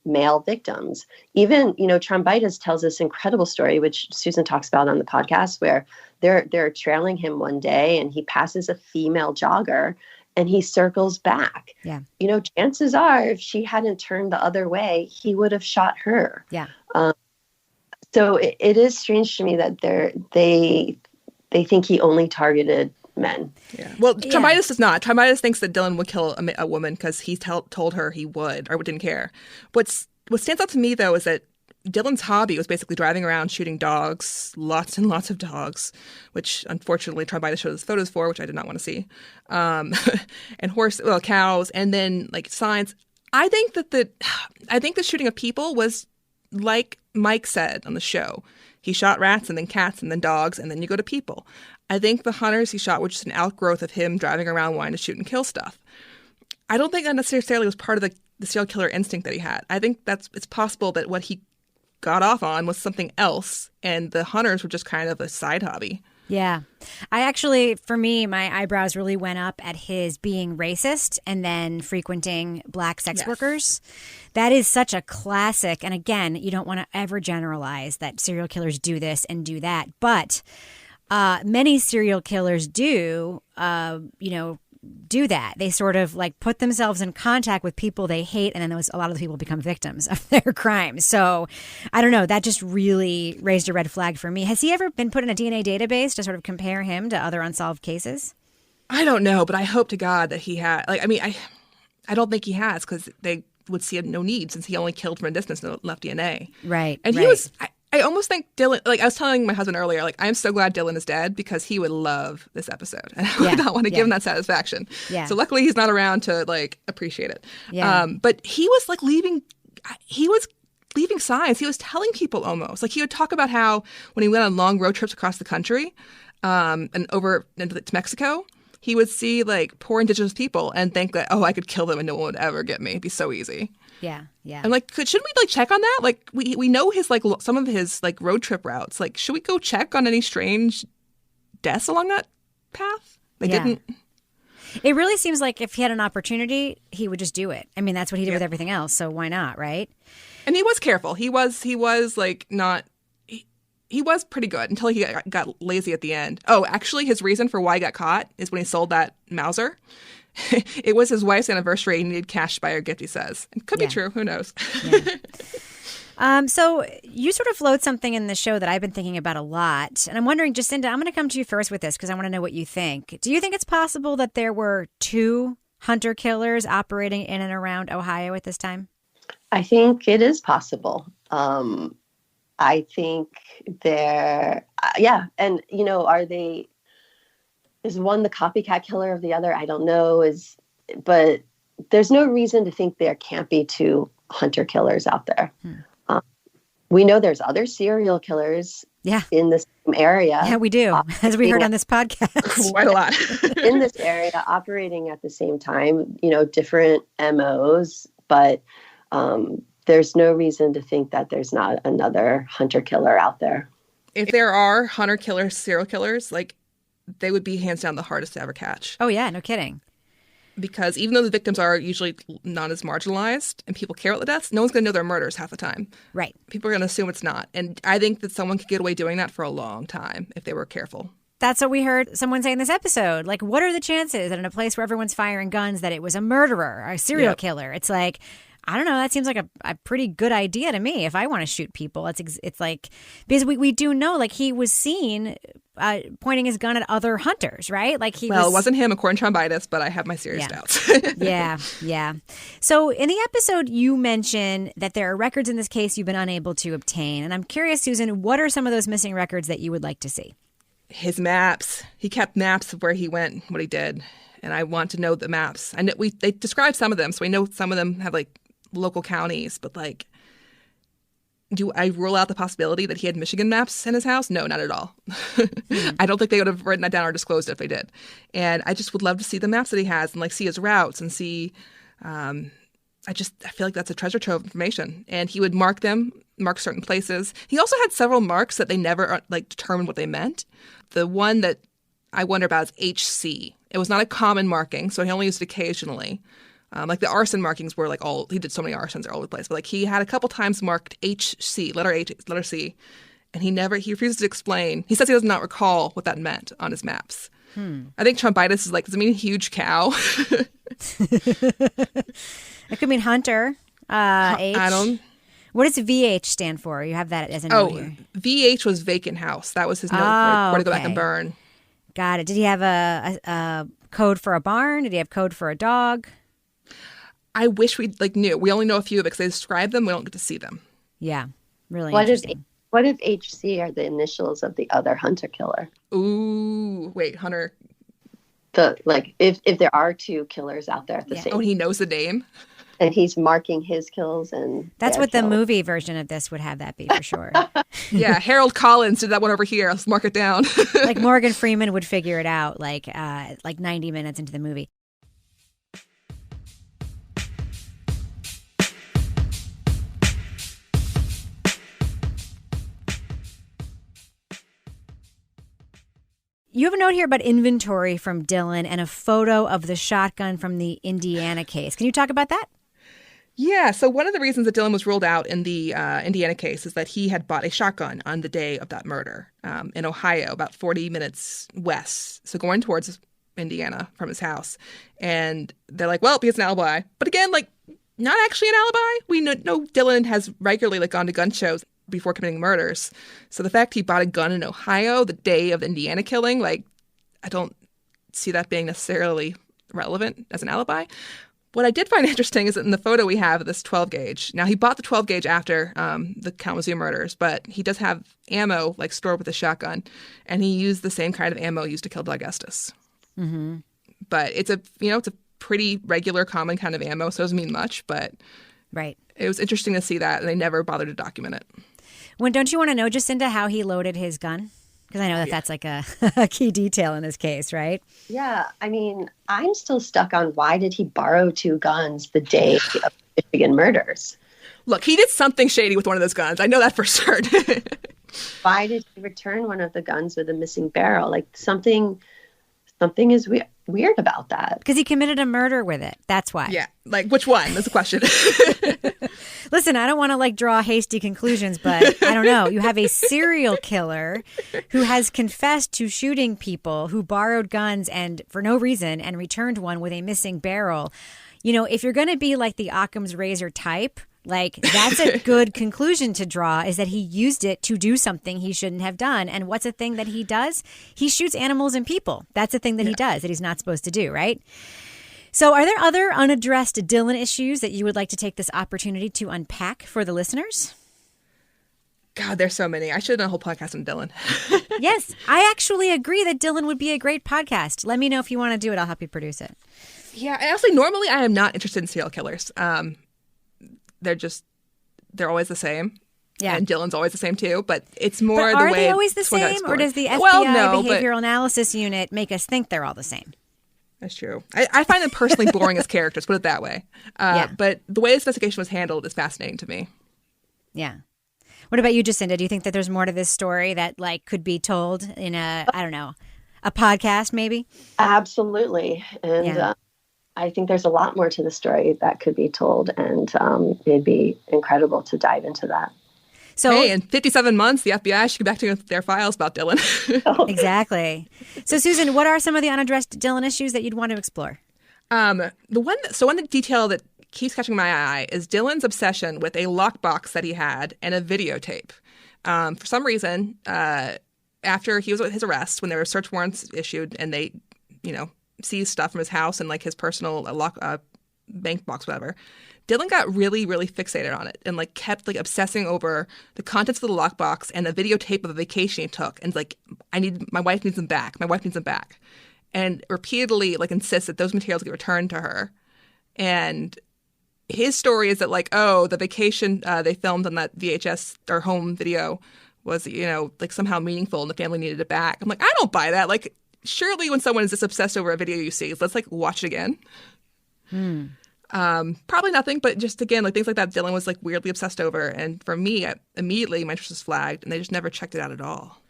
male victims. Even, Trombitis tells this incredible story, which Susan talks about on the podcast, where they're trailing him one day and he passes a female jogger and he circles back. Yeah. Chances are if she hadn't turned the other way, he would have shot her. Yeah. So it is strange to me that they think he only targeted men. Yeah. Well, Trombitis does not. Trombitis thinks that Dylan would kill a woman because he told her he would or didn't care. What stands out to me, though, is that Dylan's hobby was basically driving around shooting dogs, lots and lots of dogs, which unfortunately Trombitis showed us photos for, which I did not want to see, and cows, and then signs. I think the shooting of people was like Mike said on the show. He shot rats and then cats and then dogs and then you go to people. I think the hunters he shot were just an outgrowth of him driving around wanting to shoot and kill stuff. I don't think that necessarily was part of the serial killer instinct that he had. I think it's possible that what he got off on was something else and the hunters were just kind of a side hobby. Yeah. For me, my eyebrows really went up at his being racist and then frequenting black sex workers. That is such a classic. And again, you don't want to ever generalize that serial killers do this and do that. But many serial killers do that. They sort of put themselves in contact with people they hate, and then a lot of the people become victims of their crimes. So I don't know. That just really raised a red flag for me. Has he ever been put in a DNA database to sort of compare him to other unsolved cases? I don't know, but I hope to God that he had. I don't think he has because they would see no need since he only killed from a distance and left DNA. Right. And he was. I almost think Dylan, I was telling my husband earlier, I'm so glad Dylan is dead because he would love this episode. And I would not want to give him that satisfaction. Yeah. So luckily he's not around to appreciate it. Yeah. But he was leaving signs. He was telling people almost. He would talk about how when he went on long road trips across the country and over into Mexico, he would see poor indigenous people and think that, I could kill them and no one would ever get me. It'd be so easy. Yeah, yeah. And shouldn't we check on that? We know his some of his road trip routes. Should we go check on any strange deaths along that path? They didn't. It really seems like if he had an opportunity, he would just do it. I mean, that's what he did with everything else. So why not, right? And he was careful. He was not. He was pretty good until he got lazy at the end. Oh, actually, his reason for why he got caught is when he sold that Mauser. It was his wife's anniversary. He needed cash to buy her gift, he says. It could be true. Who knows? So you sort of float something in the show that I've been thinking about a lot. And I'm wondering, Jacinda, I'm going to come to you first with this because I want to know what you think. Do you think it's possible that there were 2 hunter-killers operating in and around Ohio at this time? I think it is possible. I think they're, And, are they... Is one the copycat killer of the other? I don't know. But there's no reason to think there can't be 2 hunter killers out there. We know there's other serial killers in the same area. Yeah, we do, as we heard on this podcast. Quite a lot. In this area, operating at the same time, different MOs, but there's no reason to think that there's not another hunter killer out there. If there are hunter killers, serial killers, they would be hands down the hardest to ever catch. Oh, yeah. No kidding. Because even though the victims are usually not as marginalized and people care about the deaths, no one's going to know they're murders half the time. Right. People are going to assume it's not. And I think that someone could get away doing that for a long time if they were careful. That's what we heard someone say in this episode. What are the chances that in a place where everyone's firing guns that it was a murderer or a serial killer? It's I don't know. That seems like a pretty good idea to me. If I want to shoot people, it's because we do know he was seen pointing his gun at other hunters, right? It wasn't him according to Trombitis, but I have my serious doubts. Yeah. So in the episode, you mention that there are records in this case you've been unable to obtain, and I'm curious, Susan, what are some of those missing records that you would like to see? His maps. He kept maps of where he went, what he did, and I want to know the maps. I know they describe some of them, so we know some of them have local counties, but do I rule out the possibility that he had Michigan maps in his house? No, not at all. I don't think they would have written that down or disclosed it if they did. And I just would love to see the maps that he has and see his routes and see I feel like that's a treasure trove of information. And he would mark certain places. He also had several marks that they never determined what they meant. The one that I wonder about is HC. It was not a common marking, so he only used it occasionally. The arson markings were he did so many arsons all over the place. But he had a couple times marked HC, letter H, letter C. And he refuses to explain. He says he does not recall what that meant on his maps. I think Trumbitis is does it mean huge cow? It could mean hunter. H. I don't. What does VH stand for? You have that as a note here. VH was vacant house. That was his note where to go back and burn. Got it. Did he have a code for a barn? Did he have code for a dog? I wish we knew. We only know a few of it because they describe them. We don't get to see them. Yeah, really interesting. What if HC are the initials of the other hunter killer? Ooh, wait, Hunter. If there are two killers out there at the same. Oh, he knows the name. And he's marking his kills and. That's what the movie version of this would have that be for sure. Yeah, Harold Collins did that one over here. Let's mark it down. Morgan Freeman would figure it out 90 minutes into the movie. You have a note here about inventory from Dylan and a photo of the shotgun from the Indiana case. Can you talk about that? Yeah, so one of the reasons that Dylan was ruled out in the Indiana case is that he had bought a shotgun on the day of that murder in Ohio, about 40 minutes west. So going towards Indiana from his house. And they're like, well, he has an alibi. But again, not actually an alibi. We know Dylan has regularly gone to gun shows before committing murders. So the fact he bought a gun in Ohio the day of the Indiana killing, I don't see that being necessarily relevant as an alibi. What I did find interesting is that in the photo we have this 12 gauge. Now he bought the 12 gauge after the Kalamazoo murders, but he does have ammo stored with the shotgun, and he used the same kind of ammo used to kill Doug Estes. Mm-hmm. But it's a pretty regular, common kind of ammo, so it doesn't mean much. But right, it was interesting to see that, and they never bothered to document it. Don't you want to know, Jacinda, how he loaded his gun? Because I know that's a key detail in this case, right? Yeah. I mean, I'm still stuck on why did he borrow two guns the day of the Michigan murders? Look, he did something shady with one of those guns. I know that for certain. Why did he return one of the guns with a missing barrel? Something is weird about that. Because he committed a murder with it. That's why. Yeah. Which one? That's the question. Listen, I don't want to draw hasty conclusions, but I don't know. You have a serial killer who has confessed to shooting people who borrowed guns and for no reason and returned one with a missing barrel. If you're going to be like the Occam's razor type, that's a good conclusion to draw, is that he used it to do something he shouldn't have done. And what's a thing that he does? He shoots animals and people. That's a thing that he does that he's not supposed to do, right? So are there other unaddressed Dylan issues that you would like to take this opportunity to unpack for the listeners? God, there's so many. I should have done a whole podcast on Dylan. Yes, I actually agree that Dylan would be a great podcast. Let me know if you want to do it. I'll help you produce it. Yeah, honestly, normally I am not interested in serial killers. They're always the same. Yeah. And Dylan's always the same too, but it's more the way. Are they always the same, or does the FBI Behavioral Analysis Unit make us think they're all the same? That's true. I find them personally boring as characters, put it that way. But the way this investigation was handled is fascinating to me. Yeah. What about you, Jacinda? Do you think that there's more to this story that could be told in a podcast maybe? Absolutely. And I think there's a lot more to the story that could be told, and it'd be incredible to dive into that. So, hey, in 57 months, the FBI should get back to their files about Dylan. Exactly. So, Susan, what are some of the unaddressed Dylan issues that you'd want to explore? One detail that keeps catching my eye is Dylan's obsession with a lockbox that he had and a videotape. For some reason, after he was at his arrest, when there were search warrants issued and they, seized stuff from his house and his personal bank box, whatever, Dylan got really, really fixated on it and kept obsessing over the contents of the lockbox and the videotape of a vacation he took, and my wife needs them back. My wife needs them back, and repeatedly insists that those materials get returned to her. And his story is that the vacation they filmed on that VHS or home video was somehow meaningful and the family needed it back. I'm I don't buy that. Surely when someone is this obsessed over a video you see, let's watch it again. Probably nothing, but just again, like things like that Dylan was like weirdly obsessed over. And for me, immediately my interest was flagged and they just never checked it out at all.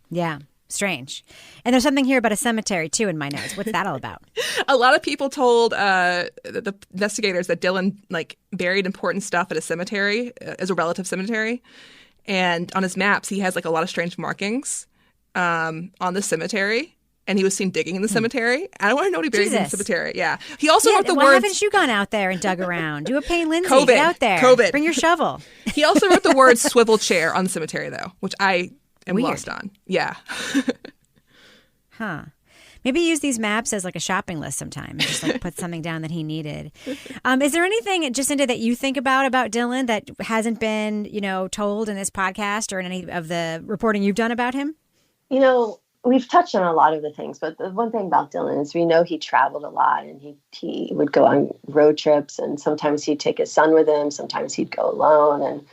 Yeah. Strange. And there's something here about a cemetery, too, in my notes. What's that all about? A lot of people told the investigators that Dylan like buried important stuff at a cemetery, as a relative cemetery. And on his maps, he has like a lot of strange markings on the cemetery. And he was seen digging in the cemetery. I don't want to know what he buried in the cemetery. Yeah. He also wrote the words... Why haven't you gone out there and dug around? Do a Payne Lindsay. COVID. Get out there. COVID. Bring your shovel. He also wrote the words swivel chair on the cemetery, though, which I am Weird. lost on. Yeah. Huh. Maybe use these maps as like a shopping list sometime. Just like put something down that he needed. Is there anything, Jacinda, that you think about Dylan that hasn't been, told in this podcast or in any of the reporting you've done about him? We've touched on a lot of the things, but the one thing about Dylan is we know he traveled a lot and he would go on road trips and sometimes he'd take his son with him. Sometimes he'd go alone. And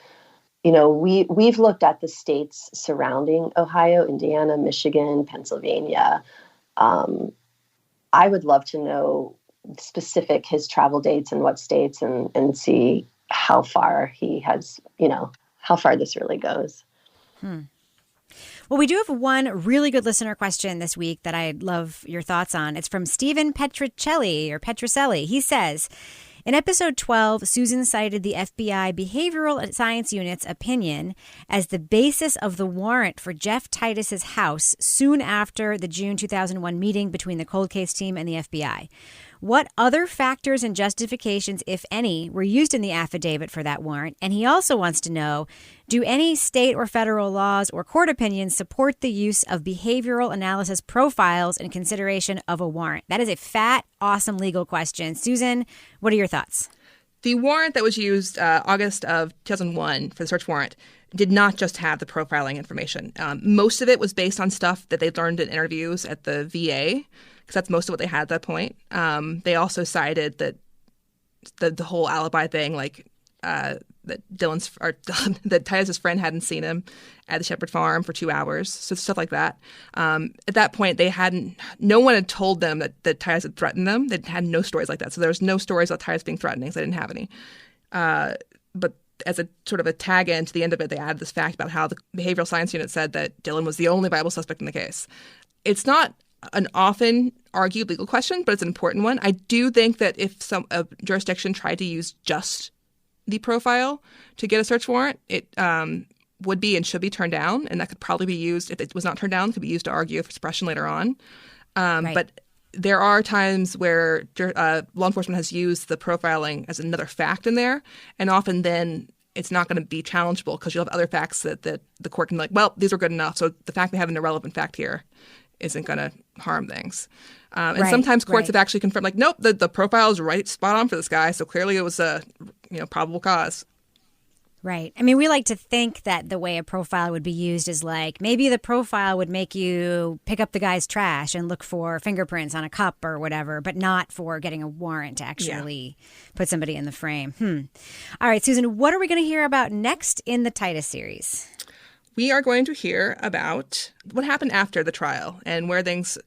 we've looked at the states surrounding Ohio, Indiana, Michigan, Pennsylvania. I would love to know specific his travel dates and what states and see how far he has, how far this really goes. Well, we do have one really good listener question this week that I'd love your thoughts on. It's from Stephen Petrocelli. He says, in episode 12, Susan cited the FBI Behavioral Science Unit's opinion as the basis of the warrant for Jeff Titus's house soon after the June 2001 meeting between the cold case team and the FBI. What other factors and justifications, if any, were used in the affidavit for that warrant? And he also wants to know, do any state or federal laws or court opinions support the use of behavioral analysis profiles in consideration of a warrant? That is a fat, awesome legal question. Susan, what are your thoughts? The warrant that was used August of 2001 for the search warrant did not just have the profiling information. Most of it was based on stuff that they'd learned in interviews at the VA, because that's most of what they had at that point. They also cited that the whole alibi thing, like that that Titus's friend hadn't seen him at the Shepherd Farm for 2 hours, so stuff like that. At that point, no one had told them that Titus had threatened them. They had no stories like that, so there was no stories about Titus being threatening, so they didn't have any. But as a sort of a tag end to the end of it, they added this fact about how the Behavioral Science Unit said that Dylan was the only viable suspect in the case. It's not an often argued legal question, but it's an important one. I do think that if a jurisdiction tried to use just the profile to get a search warrant, it would be and should be turned down, and that could probably be used, if it was not turned down, could be used to argue for suppression later on. Right. But there are times where law enforcement has used the profiling as another fact in there, and often then it's not going to be challengeable because you'll have other facts that the court can be like, well, these are good enough, so the fact they have an irrelevant fact here isn't going to harm things. And sometimes courts have actually confirmed, like, nope, the profile is right spot on for this guy, so clearly it was a probable cause. Right. I mean, we like to think that the way a profile would be used is like, maybe the profile would make you pick up the guy's trash and look for fingerprints on a cup or whatever, but not for getting a warrant to actually put somebody in the frame. All right, Susan, what are we going to hear about next in the Titus series? We are going to hear about what happened after the trial and where things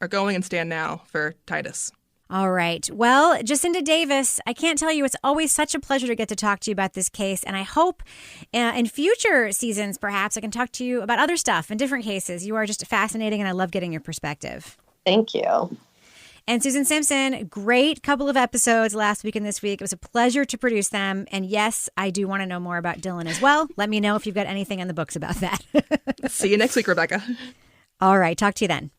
are going and stand now for Titus. All right. Well, Jacinda Davis, I can't tell you, it's always such a pleasure to get to talk to you about this case. And I hope in future seasons, perhaps, I can talk to you about other stuff in different cases. You are just fascinating, and I love getting your perspective. Thank you. And Susan Simpson, great couple of episodes last week and this week. It was a pleasure to produce them. And yes, I do want to know more about Dylan as well. Let me know if you've got anything in the books about that. See you next week, Rebecca. All right. Talk to you then.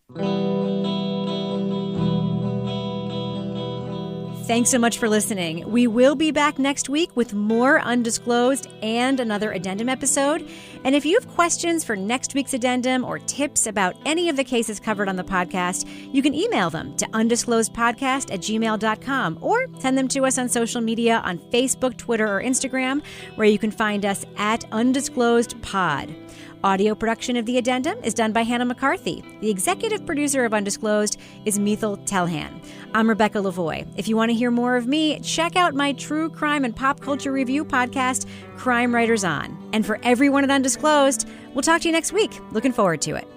Thanks so much for listening. We will be back next week with more Undisclosed and another Addendum episode. And if you have questions for next week's Addendum or tips about any of the cases covered on the podcast, you can email them to undisclosedpodcast@gmail.com or send them to us on social media on Facebook, Twitter, or Instagram, where you can find us at undisclosedpod. Audio production of the Addendum is done by Hannah McCarthy. The executive producer of Undisclosed is Mithil Telhan. I'm Rebecca Lavoie. If you want to hear more of me, check out my true crime and pop culture review podcast, Crime Writers On. And for everyone at Undisclosed, we'll talk to you next week. Looking forward to it.